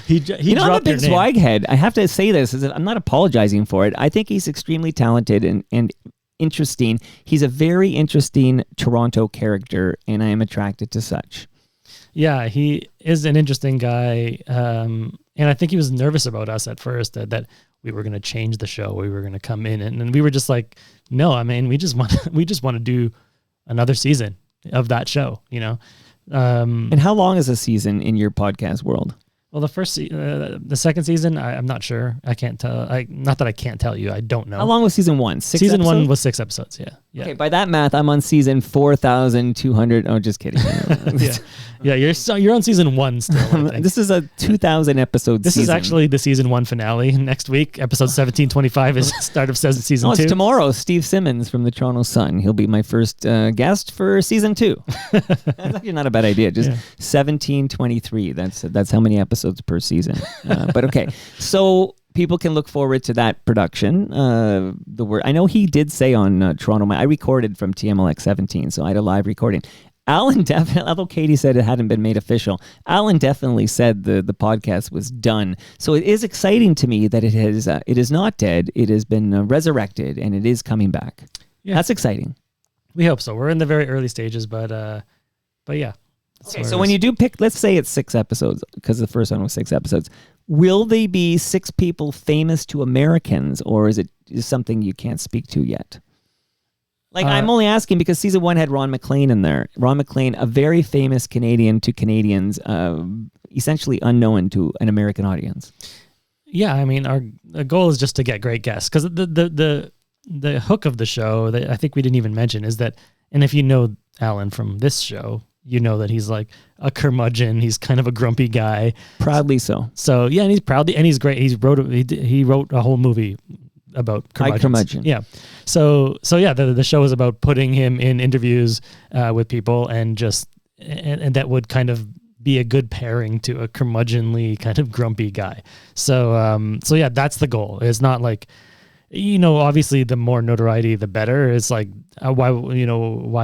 he I'm a big Zweig head. I have to say this. I'm not apologizing for it. I think he's extremely talented and interesting. He's a very interesting Toronto character, and I am attracted to such. Yeah, he is an interesting guy, and I think he was nervous about us at first, that we were going to change the show. We were going to come in, and we were just like, no, I mean, we just want to do another season of that show, And how long is a season in your podcast world? Well, the second season, I'm not sure. I can't tell. Not that I can't tell you. I don't know. How long was season 1? 6 Season episodes? 1 was 6 episodes. Yeah. Okay, by that math, I'm on season 4,200. Oh, just kidding. Yeah. You're on season 1 still. I think. This is a 2,000 episode This season. is actually the season 1 finale. Next week, episode 1725 is start of season 2. It's tomorrow. Steve Simmons from the Toronto Sun. He'll be my first guest for season 2. That's actually not a bad idea. Just 1723. That's how many episodes per season. But okay, so people can look forward to that production. I know he did say on Toronto, I recorded from TMLX 17, so I had a live recording. Alan definitely, although Katie said it hadn't been made official, Alan definitely said the podcast was done. So it is exciting to me that it is not dead. It has been resurrected, and it is coming back. Yeah. That's exciting. We hope so. We're in the very early stages, but yeah. Okay, so when you do pick, let's say it's 6 episodes, because the first one was 6 episodes. Will they be 6 people famous to Americans, or is it something you can't speak to yet? Like, I'm only asking because season 1 had Ron MacLean in there. Ron MacLean, a very famous Canadian to Canadians, essentially unknown to an American audience. Yeah, I mean, our goal is just to get great guests, because the hook of the show that I think we didn't even mention is that, and if you know Alan from this show, you know that he's like a curmudgeon. He's kind of a grumpy guy. Proudly so. So yeah, and he's proudly, and he's great. He wrote a whole movie about curmudgeon. Yeah. So yeah, the show is about putting him in interviews with people, and that would kind of be a good pairing to a curmudgeonly kind of grumpy guy. So yeah, that's the goal. It's not like, obviously the more notoriety, the better. It's like, why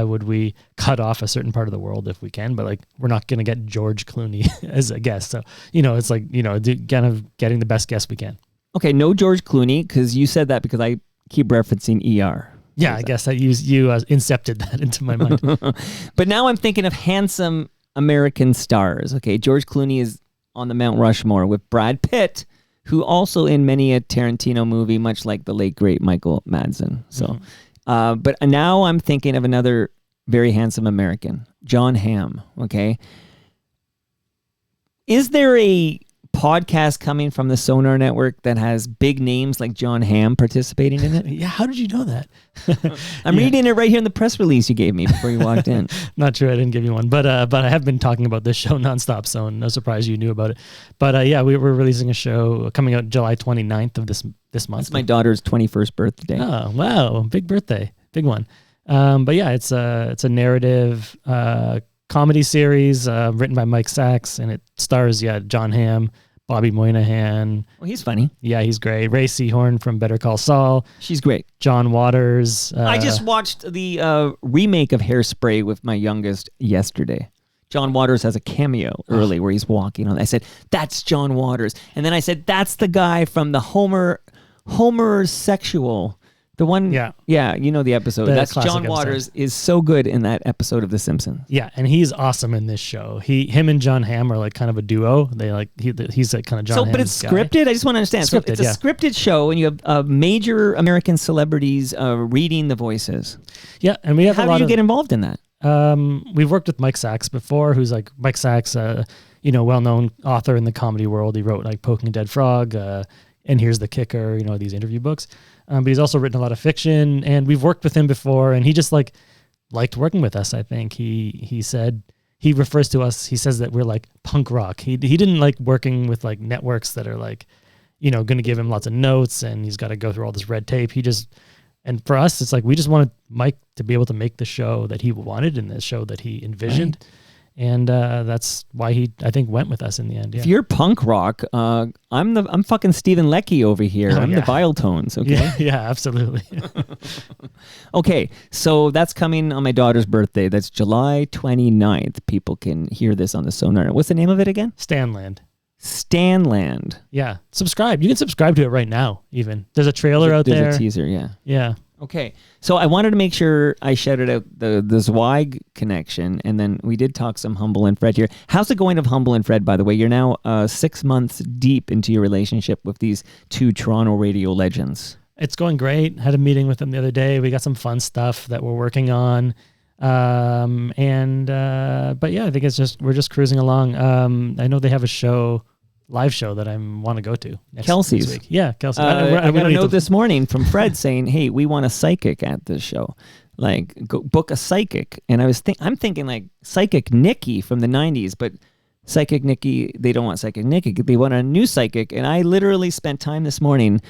would we cut off a certain part of the world if we can? But like, we're not going to get George Clooney as a guest. So, it's like, kind of getting the best guest we can. Okay, no George Clooney, because you said that because I keep referencing ER. Yeah, I guess you incepted that into my mind. But now I'm thinking of handsome American stars. Okay, George Clooney is on the Mount Rushmore with Brad Pitt, who also in many a Tarantino movie, much like the late great Michael Madsen. So, but now I'm thinking of another very handsome American, John Hamm. Okay, is there a podcast coming from the Sonar Network that has big names like John Hamm participating in it? Yeah, how did you know that? I'm reading it right here in the press release you gave me before you walked in. Not sure I didn't give you one, but I have been talking about this show nonstop, so no surprise you knew about it. But yeah, we're releasing a show coming out July 29th of this month. It's my daughter's 21st birthday. Oh, wow, big birthday, big one. But yeah, it's a narrative comedy series written by Mike Sachs, and it stars John Hamm, Bobby Moynihan. Well, he's funny. Yeah, he's great. Ray Seahorn from Better Call Saul. She's great. John Waters. I just watched the remake of Hairspray with my youngest yesterday. John Waters has a cameo early where he's walking on. I said, that's John Waters. And then I said, that's the guy from the Homer Sexual. The one, yeah, you know the episode. That's John Waters is so good in that episode of The Simpsons. Yeah, and he's awesome in this show. Him and John Hamm are like kind of a duo. They like he's like kind of John. So, but it's scripted. I just want to understand. So it's a scripted show, and you have major American celebrities reading the voices. Yeah, and we have. How do you get involved in that? We've worked with Mike Sachs before, who's like Mike Sachs, well-known author in the comedy world. He wrote like Poking a Dead Frog, and Here's the Kicker. These interview books. But he's also written a lot of fiction, and we've worked with him before, and he just liked working with us. I think he said he refers to us. He says that we're like punk rock. He didn't like working with like networks that are like, going to give him lots of notes, and he's got to go through all this red tape. And for us, it's like we just wanted Mike to be able to make the show that he wanted and the show that he envisioned. Right. And that's why he, I think, went with us in the end. Yeah. If you're punk rock, I'm fucking Stephen Leckie over here. I'm the Vile Tones. Okay. Yeah, absolutely. Okay, so that's coming on my daughter's birthday. That's July 29th. People can hear this on the Sonar. What's the name of it again? Stanland. Yeah. Subscribe. You can subscribe to it right now. Even there's a trailer out there. There's a teaser. Yeah. Yeah. Okay, so I wanted to make sure I shouted out the Zweig connection, and then we did talk some Humble and Fred here. How's it going of Humble and Fred, by the way? You're now 6 months deep into your relationship with these two Toronto radio legends. It's going great. Had a meeting with them the other day. We got some fun stuff that we're working on. But yeah, I think we're just cruising along. I know they have a live show that I want to go to next week. Yeah, Kelsey. I got a note this morning from Fred saying, "Hey, we want a psychic at this show. Like, go book a psychic." And I'm thinking like Psychic Nikki from the '90s, but Psychic Nikki, they don't want Psychic Nikki. They want a new psychic. And I literally spent time this morning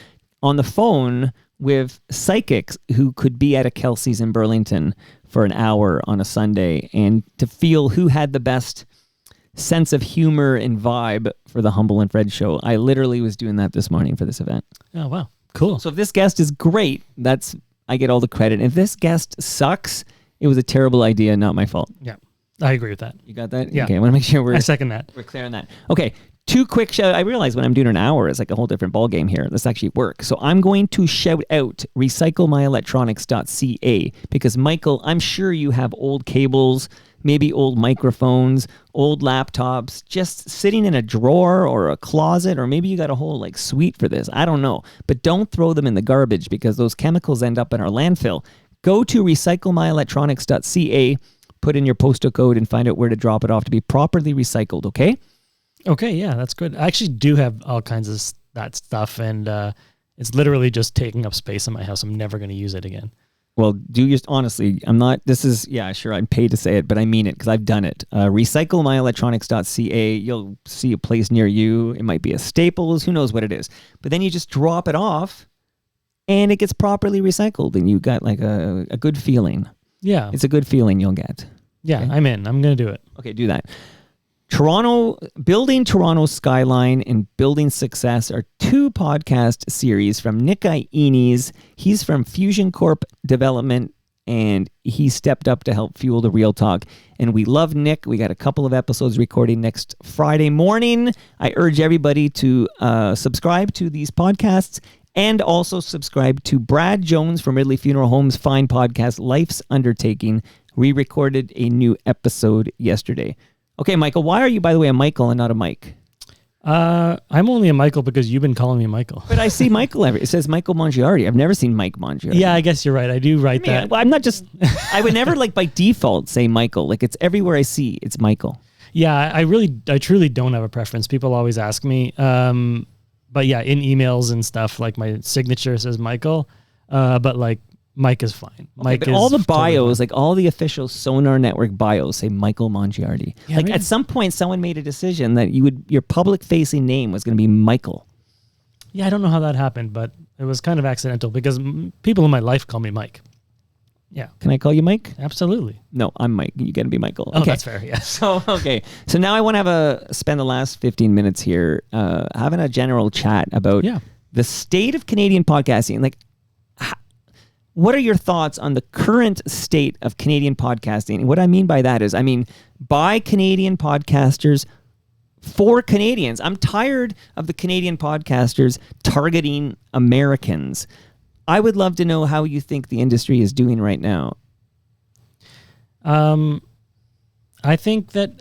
on the phone with psychics who could be at a Kelsey's in Burlington for an hour on a Sunday, and to feel who had the best sense of humor and vibe for the Humble and Fred show. I literally was doing that this morning for this event. Oh, wow. Cool. So if this guest is great, I get all the credit. If this guest sucks, it was a terrible idea, not my fault. Yeah, I agree with that. You got that? Yeah. Okay, I want to make sure I second that. We're clear on that. Okay, two quick shout. I realize when I'm doing an hour, it's like a whole different ballgame here. Let's actually work. So I'm going to shout out recyclemyelectronics.ca because, Michael, I'm sure you have old cables, maybe old microphones, old laptops, just sitting in a drawer or a closet, or maybe you got a whole like suite for this. I don't know. But don't throw them in the garbage because those chemicals end up in our landfill. Go to recyclemyelectronics.ca, put in your postal code, and find out where to drop it off to be properly recycled, okay? Okay, yeah, that's good. I actually do have all kinds of that stuff, and it's literally just taking up space in my house. I'm never going to use it again. Well, honestly, I'm not, sure, I'm paid to say it, but I mean it because I've done it. Recyclemyelectronics.ca, you'll see a place near you. It might be a Staples, who knows what it is. But then you just drop it off, and it gets properly recycled, and you got like a good feeling. Yeah. It's a good feeling you'll get. Yeah, okay? I'm in. I'm going to do it. Okay, do that. Building Toronto's Skyline and Building Success are two podcast series from Nick Iones. He's from Fusion Corp Development, and he stepped up to help fuel the Real Talk. And we love Nick. We got a couple of episodes recording next Friday morning. I urge everybody to subscribe to these podcasts and also subscribe to Brad Jones from Ridley Funeral Home's fine podcast, Life's Undertaking. We recorded a new episode yesterday. Okay, Michael, why are you, by the way, a Michael and not a Mike? I'm only a Michael because you've been calling me Michael. But I see Michael it says Michael Mongiardi. I've never seen Mike Mongiardi. Yeah, I guess you're right. I do write that. Well, I'm not just, I would never like by default say Michael. Like it's everywhere I see, it's Michael. Yeah, I truly don't have a preference. People always ask me. But yeah, in emails and stuff, like my signature says Michael, but like Mike is fine. Mike but is all the totally bios, fine. like all the official Sonar Network bios say Michael Mongiardi. Yeah, like maybe. at some point, someone made a decision that your public facing name was going to be Michael. Yeah, I don't know how that happened, but it was kind of accidental because people in my life call me Mike. Yeah, Can I call you Mike? absolutely. No, I'm Mike. You got to be Michael. Oh, Okay. that's fair. Yeah. So now I want to spend the last 15 minutes here having a general chat about the state of Canadian podcasting. Like, what are your thoughts on the current state of Canadian podcasting? And what I mean by that is, by Canadian podcasters for Canadians. I'm tired of the Canadian podcasters targeting Americans. I would love to know how you think the industry is doing right now. I think that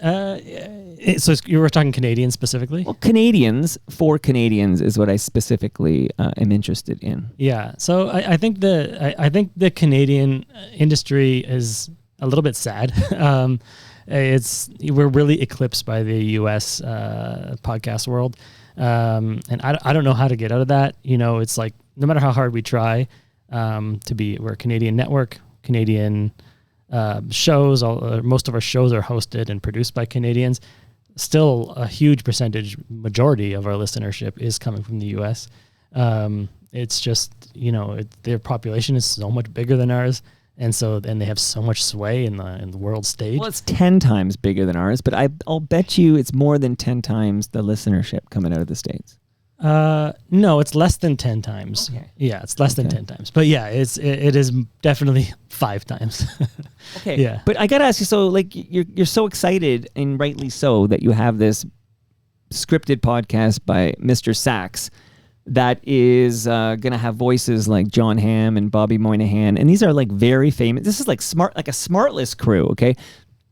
so you were talking Canadians specifically. Well, Canadians for Canadians is what I specifically am interested in. Yeah, so I think the Canadian industry is a little bit sad. We're really eclipsed by the U.S. Podcast world, and I don't know how to get out of that. You know, it's like no matter how hard we try we're a Canadian network, Canadian shows. Most of our shows are hosted and produced by Canadians. Still, a huge majority of our listenership is coming from the U.S. It's just, their population is so much bigger than ours, and they have so much sway in the world stage. Well, it's 10 times bigger than ours, but I'll bet you it's more than 10 times the listenership coming out of the States. No, it's less than 10 times. Okay. Yeah, it's less than 10 times. But yeah, it is definitely 5 times. Okay. Yeah. But I gotta ask you, so like you're so excited, and rightly so, that you have this scripted podcast by Mr. Sachs that is gonna have voices like John Hamm and Bobby Moynihan, and these are like very famous. This is like a Smartless crew, okay?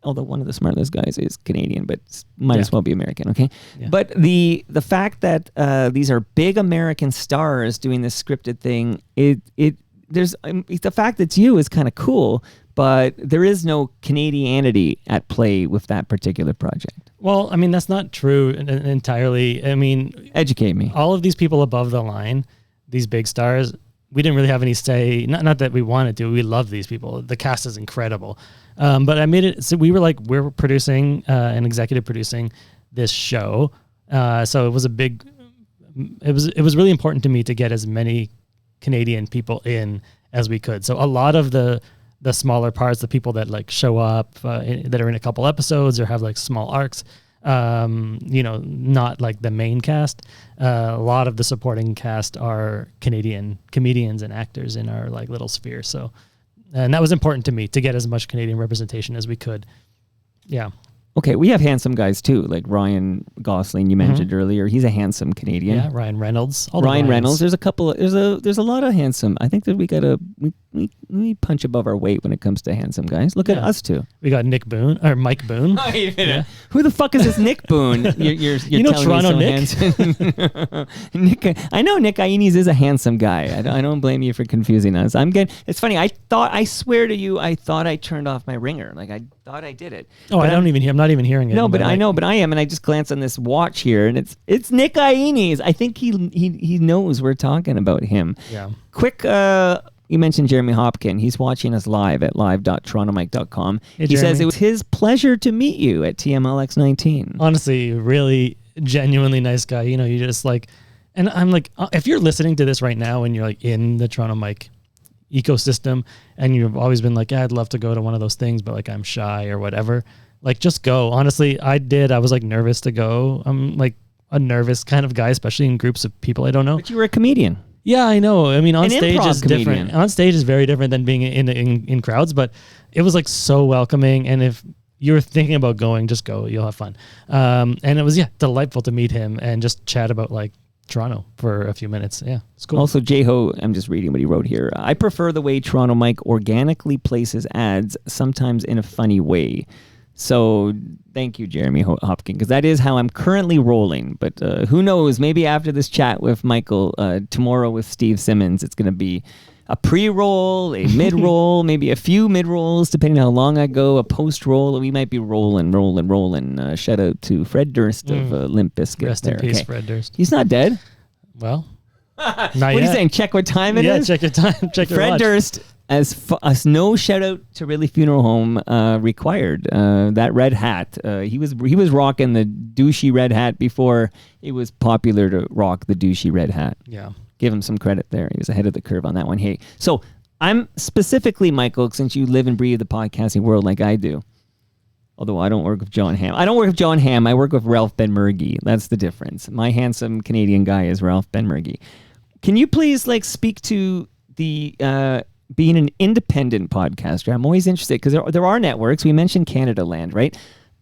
Although one of the Smartless guys is Canadian, but might as well be American, okay? Yeah. But the fact that these are big American stars doing this scripted thing, the fact that it's you is kind of cool, but there is no Canadianity at play with that particular project. Well, that's not true entirely. Educate me. All of these people above the line, these big stars, we didn't really have any say. Not that we wanted to. We love these people. The cast is incredible. But I made it. So we're producing and executive producing this show. So it was it was really important to me to get as many Canadian people in as we could. So a lot of the smaller parts, the people that like show up that are in a couple episodes or have like small arcs, not like the main cast. A lot of the supporting cast are Canadian comedians and actors in our like little sphere. So, and that was important to me to get as much Canadian representation as we could. Yeah. Okay, we have handsome guys too, like Ryan Gosling you mentioned earlier. He's a handsome Canadian. Yeah, Ryan Reynolds. All the Ryan Ryans. Reynolds. There's a couple. There's a lot of handsome. I think that we punch above our weight when it comes to handsome guys. Look at us two. We got Nick Boone or Mike Boone. Yeah. Who the fuck is this Nick Boone? You're You know telling me Toronto so handsome. Nick. I know Nick Iones is a handsome guy. I don't blame you for confusing us. It's funny. I swear to you, I thought I turned off my ringer. Like I thought I did it. Oh, But I'm not even hearing it. No, but I know, but I am, and I just glance on this watch here, and it's Nick Iones. I think he knows we're talking about him. Yeah. Quick, you mentioned Jeremy Hopkin. He's watching us live at live.torontomike.com. Hey, he says Jeremy. it was his pleasure to meet you at TMLX19. Honestly, really genuinely nice guy. You know, you just like, and I'm like, if you're listening to this right now and you're like in the Toronto Mike ecosystem and you've always been like, yeah, I'd love to go to one of those things, but like I'm shy or whatever, like just go. Honestly, I was like nervous to go. I'm like a nervous kind of guy, especially in groups of people I don't know. But you were a comedian. Yeah, I know. I mean, on An stage improv is comedian. different. On stage is very different than being in crowds, but it was like so welcoming. And if you're thinking about going, just go. You'll have fun. And it was, delightful to meet him and just chat about like Toronto for a few minutes. Yeah, it's cool. Also, J-Ho, I'm just reading what he wrote here. I prefer the way Toronto Mike organically places ads, sometimes in a funny way. So thank you, Jeremy Hopkin, because that is how I'm currently rolling. But who knows? Maybe after this chat with Michael, tomorrow with Steve Simmons, it's going to be a pre-roll, a mid-roll, maybe a few mid-rolls, depending on how long I go, a post-roll. We might be rolling. Shout out to Fred Durst of Limp Bizkit. Rest in peace, Fred Durst. He's not dead. Well, not What are you yet. saying? Check what time it is? Yeah, check your time. Check your Fred watch. Durst, as no shout out to Ridley Funeral Home required. That red hat, he was rocking the douchey red hat before it was popular to rock the douchey red hat. Yeah. Give him some credit there. He was ahead of the curve on that one. Hey, so I'm specifically, Michael, since you live and breathe the podcasting world like I do. Although I don't work with John Hamm. I work with Ralph Benmergui. That's the difference. My handsome Canadian guy is Ralph Benmergui. Can you please speak to the being an independent podcaster? I'm always interested because there are networks. We mentioned Canada Land, right?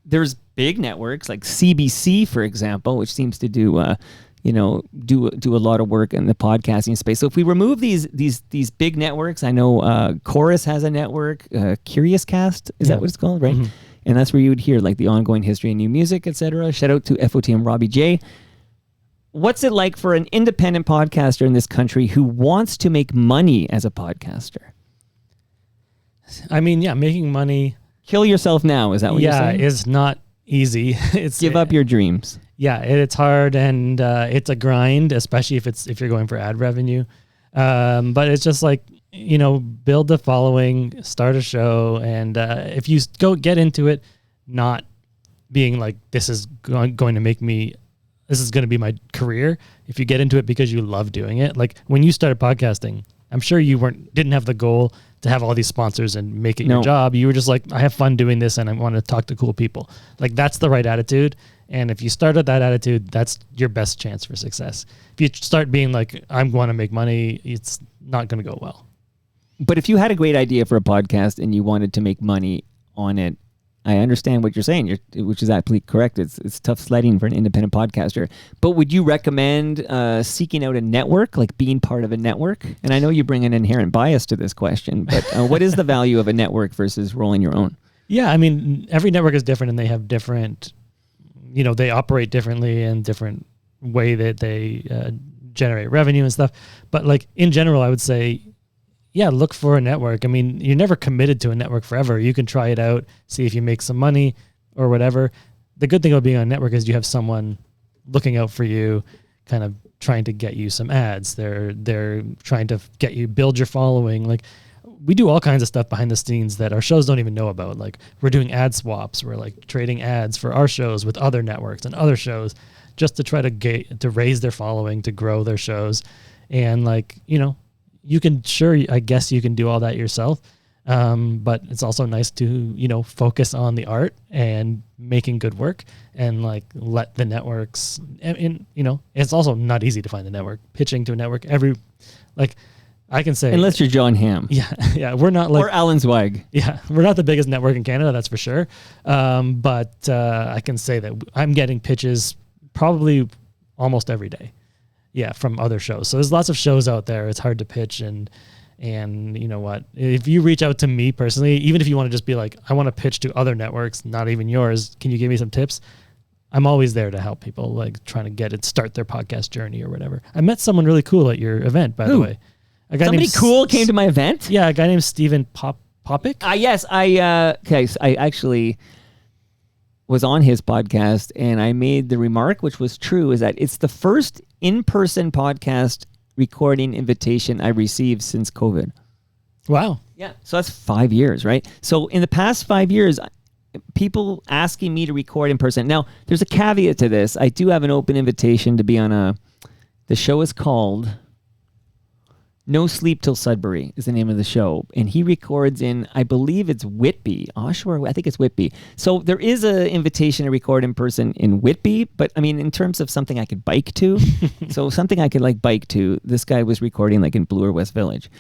There's big networks like CBC, for example, which seems to do a lot of work in the podcasting space. So if we remove these big networks, I know Chorus has a network, Curious Cast, is that what it's called, right? Mm-hmm. And that's where you would hear like the ongoing history of new music, etc. Shout out to FOTM Robbie J. What's it like for an independent podcaster in this country who wants to make money as a podcaster? I mean, making money. Kill yourself now, is that what you're saying? Yeah, is not easy. Give up your dreams. Yeah, it's hard and it's a grind, especially if you're going for ad revenue. But it's just like, build the following, start a show, and if you get into it not being like, this is going to be my career, if you get into it because you love doing it, like when you started podcasting, I'm sure you didn't have the goal to have all these sponsors and make it your job. You were just like, I have fun doing this and I want to talk to cool people. Like that's the right attitude. And if you start with that attitude, that's your best chance for success. If you start being like, I want to make money, it's not going to go well. But if you had a great idea for a podcast and you wanted to make money on it, I understand what you're saying, which is absolutely correct. It's tough sledding for an independent podcaster. But would you recommend seeking out a network, like being part of a network? And I know you bring an inherent bias to this question, but what is the value of a network versus rolling your own? Yeah, I mean, every network is different and they have different, they operate differently and different way that they generate revenue and stuff. But like in general, I would say, look for a network. I mean, you're never committed to a network forever. You can try it out, see if you make some money or whatever. The good thing about being on a network is you have someone looking out for you, kind of trying to get you some ads. They're trying to get you build your following. Like we do all kinds of stuff behind the scenes that our shows don't even know about. Like we're doing ad swaps. We're like trading ads for our shows with other networks and other shows just to try to raise their following, to grow their shows. And like, I guess you can do all that yourself. But it's also nice to, focus on the art and making good work and like let the networks, and it's also not easy to find a network. Pitching to a network, I can say, Unless you're John Hamm. Yeah, we're not like or Alan Zweig. Yeah, we're not the biggest network in Canada, that's for sure. But I can say that I'm getting pitches probably almost every day. Yeah, from other shows. So there's lots of shows out there. It's hard to pitch, and you know what? If you reach out to me personally, even if you want to just be like, I want to pitch to other networks, not even yours, can you give me some tips? I'm always there to help people, like trying to start their podcast journey or whatever. I met someone really cool at your event, by the way. Somebody cool came to my event? Yeah, a guy named Steven Popick. Yes, so I actually was on his podcast, and I made the remark, which was true, is that it's the first in-person podcast recording invitation I received since COVID. Wow. Yeah. So that's 5 years, right? So in the past 5 years, people asking me to record in person. Now, there's a caveat to this. I do have an open invitation to be on the show is called No Sleep Till Sudbury is the name of the show. And he records in, I believe it's Whitby. Oshawa, I think it's Whitby. So there is an invitation to record in person in Whitby. But I mean, in terms of something I could bike to, so something I could like bike to, this guy was recording like in Bloor West Village.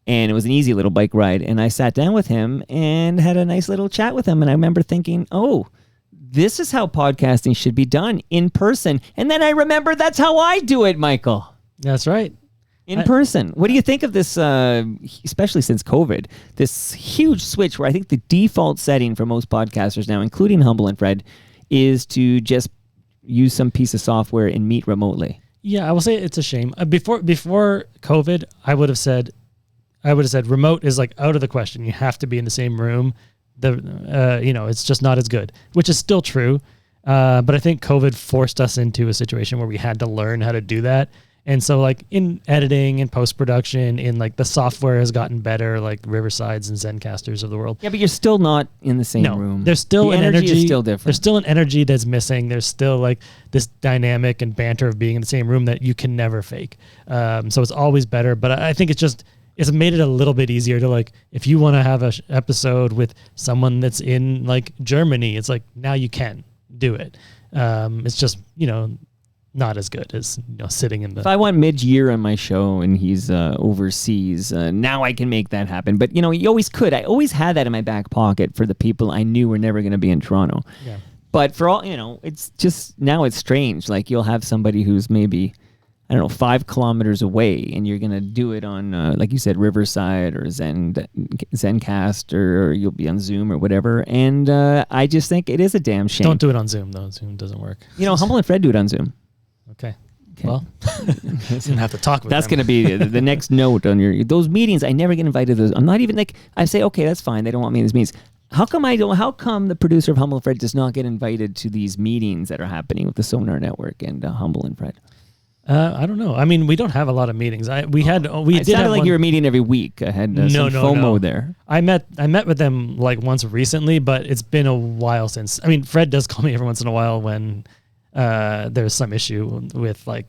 And it was an easy little bike ride. And I sat down with him and had a nice little chat with him. And I remember thinking, oh, this is how podcasting should be done in person. And then I remember that's how I do it, Michael. That's right. In person. What do you think of this, especially since COVID, this huge switch where I think the default setting for most podcasters now, including Humble and Fred, is to just use some piece of software and meet remotely? Yeah, I will say it's a shame. Before COVID, I would have said remote is like out of the question. You have to be in the same room. It's just not as good, which is still true. But I think COVID forced us into a situation where we had to learn how to do that. And so like in editing and post-production, in like the software has gotten better, like Riversides and Zencasters of the world. Yeah, but you're still not in the same room. There's still an energy is still different. There's still an energy that's missing. There's still like this dynamic and banter of being in the same room that you can never fake. So it's always better. But I think it's made it a little bit easier to like, if you want to have an episode with someone that's in like Germany, it's like now you can do it. It's just, not as good as sitting in the... If I want mid-year on my show and he's overseas, now I can make that happen. But, you always could. I always had that in my back pocket for the people I knew were never going to be in Toronto. Yeah. But for all, it's just, now it's strange. Like you'll have somebody who's maybe, 5 kilometers away, and you're going to do it on, like you said, Riverside or Zencast, or you'll be on Zoom or whatever. And I just think it is a damn shame. Don't do it on Zoom, though. Zoom doesn't work. Humble and Fred do it on Zoom. Okay. Well, you didn't have to talk with That's them. going to be the next note on those meetings. I never get invited to those. I'm not even like, I say, okay, that's fine. They don't want me in these meetings. How come the producer of Humble and Fred does not get invited to these meetings that are happening with the Sonar Network and Humble and Fred? I don't know. I mean, we don't have a lot of meetings. It sounded like you were meeting every week. I had some FOMO there. I met with them like once recently, but it's been a while since. I mean, Fred does call me every once in a while when there's some issue with like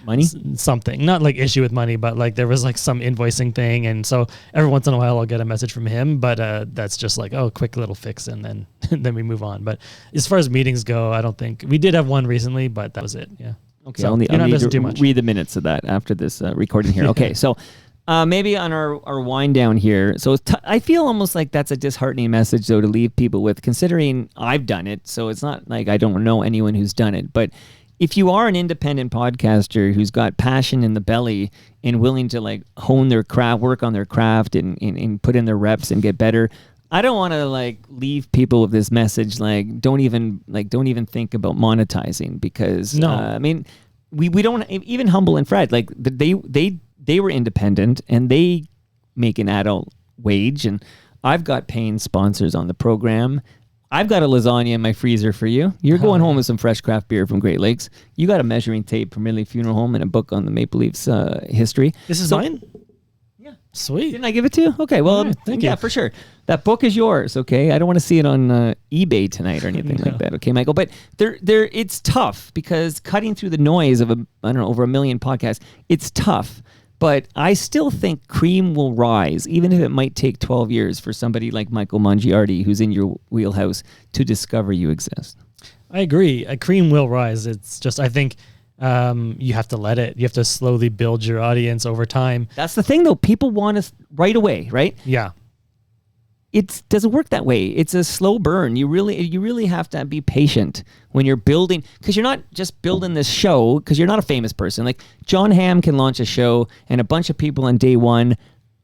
money, something, not like issue with money, but like there was like some invoicing thing. And so every once in a while I'll get a message from him, but that's just like, oh, quick little fix. And then, then we move on. But as far as meetings go, I don't think we did have one recently, but that was it. Yeah. Okay. So I'll need to read the minutes of that after this recording here. Okay. So maybe on our wind down here. So I feel almost like that's a disheartening message, though, to leave people with, considering I've done it. So it's not like I don't know anyone who's done it. But if you are an independent podcaster who's got passion in the belly and willing to like hone their craft, work on their craft and put in their reps and get better, I don't want to like leave people with this message like don't even think about monetizing, because no. I mean we don't, even Humble and Fred, like they were independent and they make an adult wage, and I've got paying sponsors on the program. I've got a lasagna in my freezer for you. You're going home with some fresh craft beer from Great Lakes. You got a measuring tape from Ridley Funeral Home and a book on the Maple Leafs history. This is mine? Yeah. Sweet. Didn't I give it to you? Okay, well, right, thank you. Yeah, for sure. That book is yours, okay? I don't want to see it on eBay tonight or anything like that, okay, Michael? But it's tough, because cutting through the noise of over 1 million podcasts, it's tough. But I still think cream will rise, even if it might take 12 years for somebody like Michael Mongiardi, who's in your wheelhouse, to discover you exist. I agree. Cream will rise. It's just, I think You have to slowly build your audience over time. That's the thing, though. People want us right away, right? Yeah. It doesn't work that way. It's a slow burn. You really have to be patient when you're building, because you're not just building this show because you're not a famous person. Like John Hamm can launch a show and a bunch of people on day one,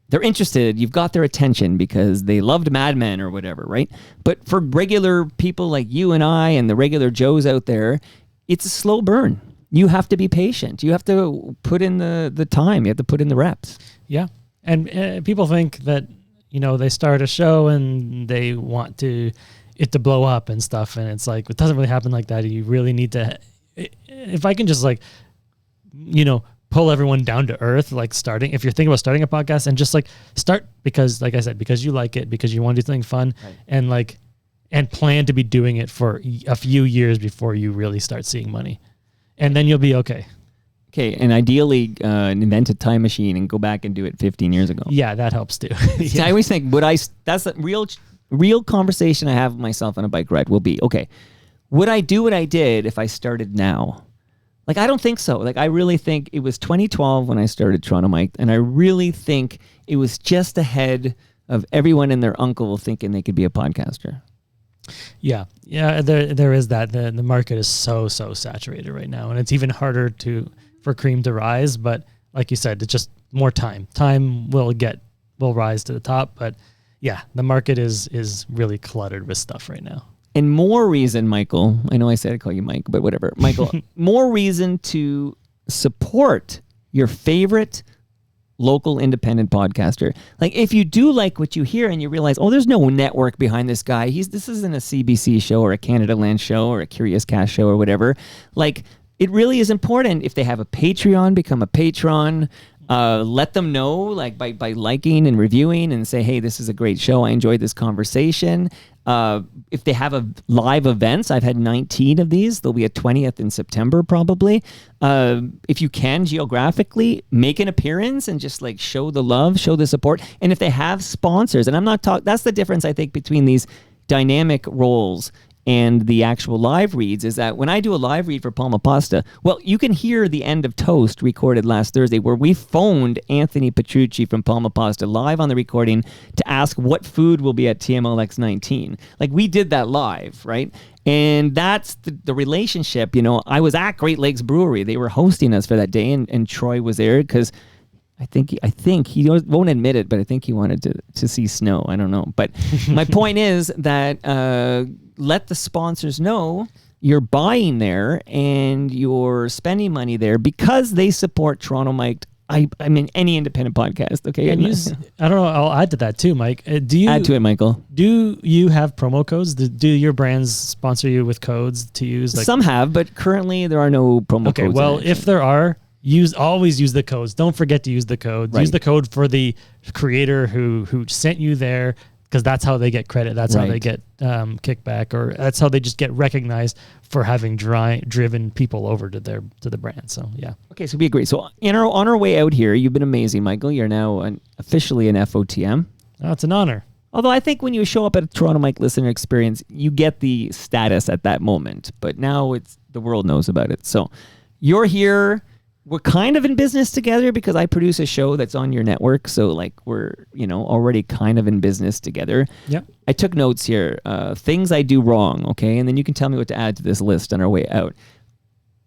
they're interested. You've got their attention because they loved Mad Men or whatever, right? But for regular people like you and I and the regular Joes out there, it's a slow burn. You have to be patient. You have to put in the time. You have to put in the reps. Yeah. And people think that, they start a show and they want it to blow up and stuff. And it's like, it doesn't really happen like that. You really need to, if I can just pull everyone down to earth, if you're thinking about starting a podcast, and just start because, like I said, because you like it, because you want to do something fun, right, and plan to be doing it for a few years before you really start seeing money. And then you'll be okay. Okay, and ideally invent a time machine and go back and do it 15 years ago. Yeah, that helps too. Yeah. I always think, that's the real conversation I have with myself on a bike ride will be, okay, would I do what I did if I started now? I don't think so. I really think it was 2012 when I started Toronto Mike, and I really think it was just ahead of everyone and their uncle thinking they could be a podcaster. Yeah, there is that. The market is so saturated right now, and it's even harder for cream to rise. But like you said, it's just more time. Time will rise to the top. But yeah, the market is really cluttered with stuff right now. And more reason, Michael, I know I said I'd call you Mike, but whatever. Michael, more reason to support your favorite local independent podcaster. If you do like what you hear and you realize, there's no network behind this guy. This isn't a CBC show or a Canada Land show or a Curious Cast show or whatever. It really is important. If they have a Patreon, become a patron. Let them know by liking and reviewing and say, hey, this is a great show. I enjoyed this conversation. If they have live events, I've had 19 of these. There'll be a 20th in September probably. If you can geographically make an appearance and just show the love, show the support. And if they have sponsors, and I'm not talking, that's the difference I think between these dynamic roles and the actual live reads, is that when I do a live read for Palma Pasta, you can hear the end of Toast recorded last Thursday where we phoned Anthony Petrucci from Palma Pasta live on the recording to ask what food will be at TMLX 19. We did that live, right? And that's the relationship. I was at Great Lakes Brewery. They were hosting us for that day, and Troy was there because I think he won't admit it, but I think he wanted to see snow. I don't know. But my point is that let the sponsors know you're buying there and you're spending money there because they support Toronto Mike. I mean, any independent podcast, okay? And I don't know, I'll add to that too, Mike. Do you add to it, Michael? Do you have promo codes? Do your brands sponsor you with codes to use? Some have, but currently there are no promo codes. Okay, well, if there are, always use the codes. Don't forget to use the codes. Right. Use the code for the creator who sent you there, because that's how they get credit. That's how they get kickback, or that's how they just get recognized for having driven people over to the brand. So yeah. Okay, so we agree. So on our way out here, you've been amazing, Michael. You're now officially an FOTM. Oh, it's an honor. Although I think when you show up at a Toronto Mike listener experience, you get the status at that moment. But now the world knows about it. So you're here. We're kind of in business together because I produce a show that's on your network. So we're, already kind of in business together. Yep. I took notes here. Things I do wrong. Okay. And then you can tell me what to add to this list on our way out.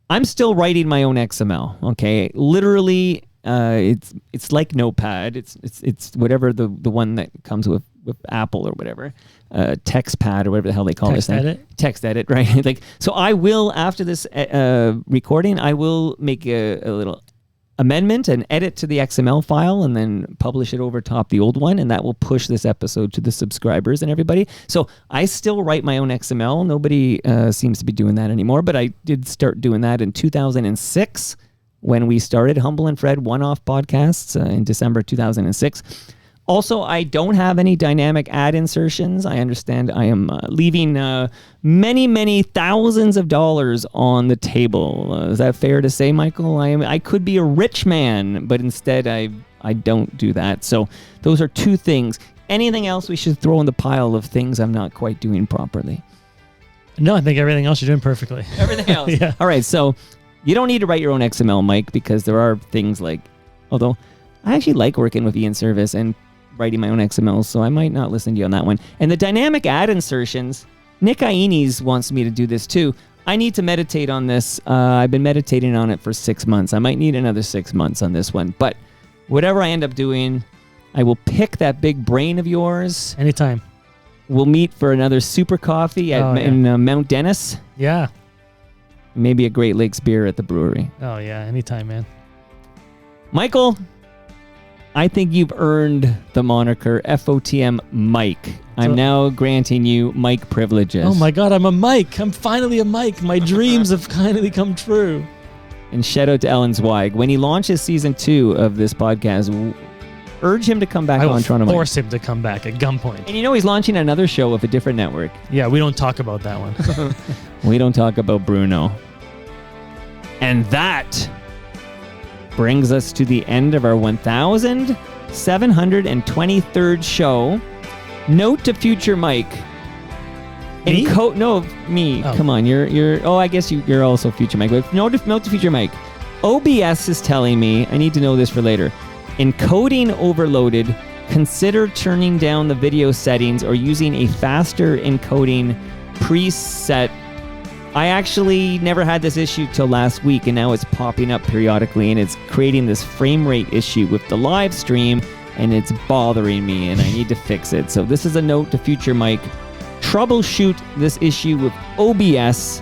I'm still writing my own XML. Okay. Literally, it's like Notepad. It's whatever the one that comes with Apple or whatever, TextPad or whatever the hell they call it. Text edit, right? So I will, after this recording, I will make a little amendment and edit to the XML file and then publish it over top the old one, and that will push this episode to the subscribers and everybody. So I still write my own XML. Nobody seems to be doing that anymore, but I did start doing that in 2006 when we started Humble and Fred one-off podcasts in December 2006. Also, I don't have any dynamic ad insertions. I understand I am leaving many, many thousands of dollars on the table. Is that fair to say, Michael? I could be a rich man, but instead I don't do that. So those are two things. Anything else we should throw in the pile of things I'm not quite doing properly? No, I think everything else you're doing perfectly. Everything else. Yeah. All right, so You don't need to write your own XML, Mike, because there are things like, although I actually like working with Ian Service and writing my own XML, so I might not listen to you on that one. And the dynamic ad insertions, Nick Iones wants me to do this too. I need to meditate on this. I've been meditating on it for 6 months. I might need another 6 months on this one. But whatever I end up doing, I will pick that big brain of yours. Anytime. We'll meet for another super coffee in Mount Dennis. Yeah. Maybe a Great Lakes beer at the brewery. Oh, yeah. Anytime, man. Michael, I think you've earned the moniker FOTM Mike. I'm now granting you Mike privileges. Oh my God, I'm a Mike. I'm finally a Mike. My dreams have finally come true. And shout out to Ellen Zweig. When he launches season 2 of this podcast, urge him to come back on Toronto Mike. Force him to come back at gunpoint. And you know he's launching another show with a different network. Yeah, we don't talk about that one. We don't talk about Bruno. And that brings us to the end of our 1,723rd show. Note to future Mike. Me? Me. Oh. Come on, you're. Oh, I guess you're also future Mike. But note to future Mike. OBS is telling me I need to know this for later. Encoding overloaded. Consider turning down the video settings or using a faster encoding preset. I actually never had this issue till last week, and now it's popping up periodically, and it's creating this frame rate issue with the live stream, and it's bothering me, and I need to fix it. So this is a note to future Mike. Troubleshoot this issue with OBS.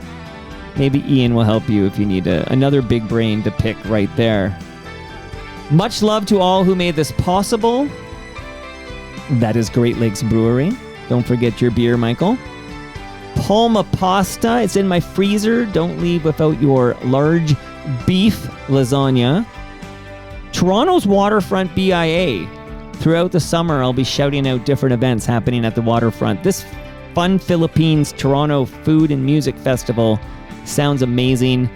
Maybe Ian will help you if you need another big brain to pick right there. Much love to all who made this possible. That is Great Lakes Brewery. Don't forget your beer, Michael. Palma pasta. It's in my freezer. Don't leave without your large beef lasagna. Toronto's Waterfront BIA. Throughout the summer, I'll be shouting out different events happening at the waterfront. This Fun Philippines Toronto Food and Music Festival sounds amazing.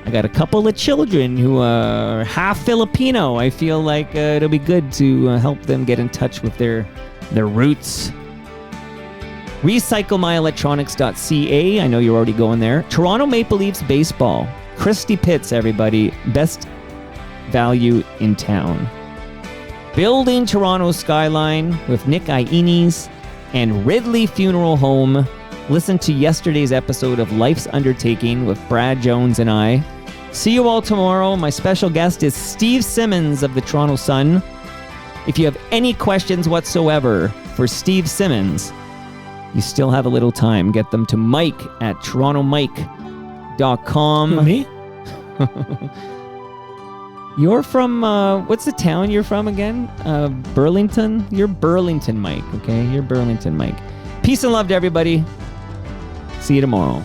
I got a couple of children who are half Filipino. I feel like it'll be good to help them get in touch with their roots. RecycleMyElectronics.ca. I know you're already going there. Toronto Maple Leafs Baseball. Christy Pitts, everybody. Best value in town. Building Toronto's Skyline with Nick Iones and Ridley Funeral Home. Listen to yesterday's episode of Life's Undertaking with Brad Jones and I. See you all tomorrow. My special guest is Steve Simmons of the Toronto Sun. If you have any questions whatsoever for Steve Simmons, you still have a little time. Get them to Mike at torontomike.com. Me? You're from, what's the town you're from again? Burlington? You're Burlington Mike, okay? You're Burlington Mike. Peace and love to everybody. See you tomorrow.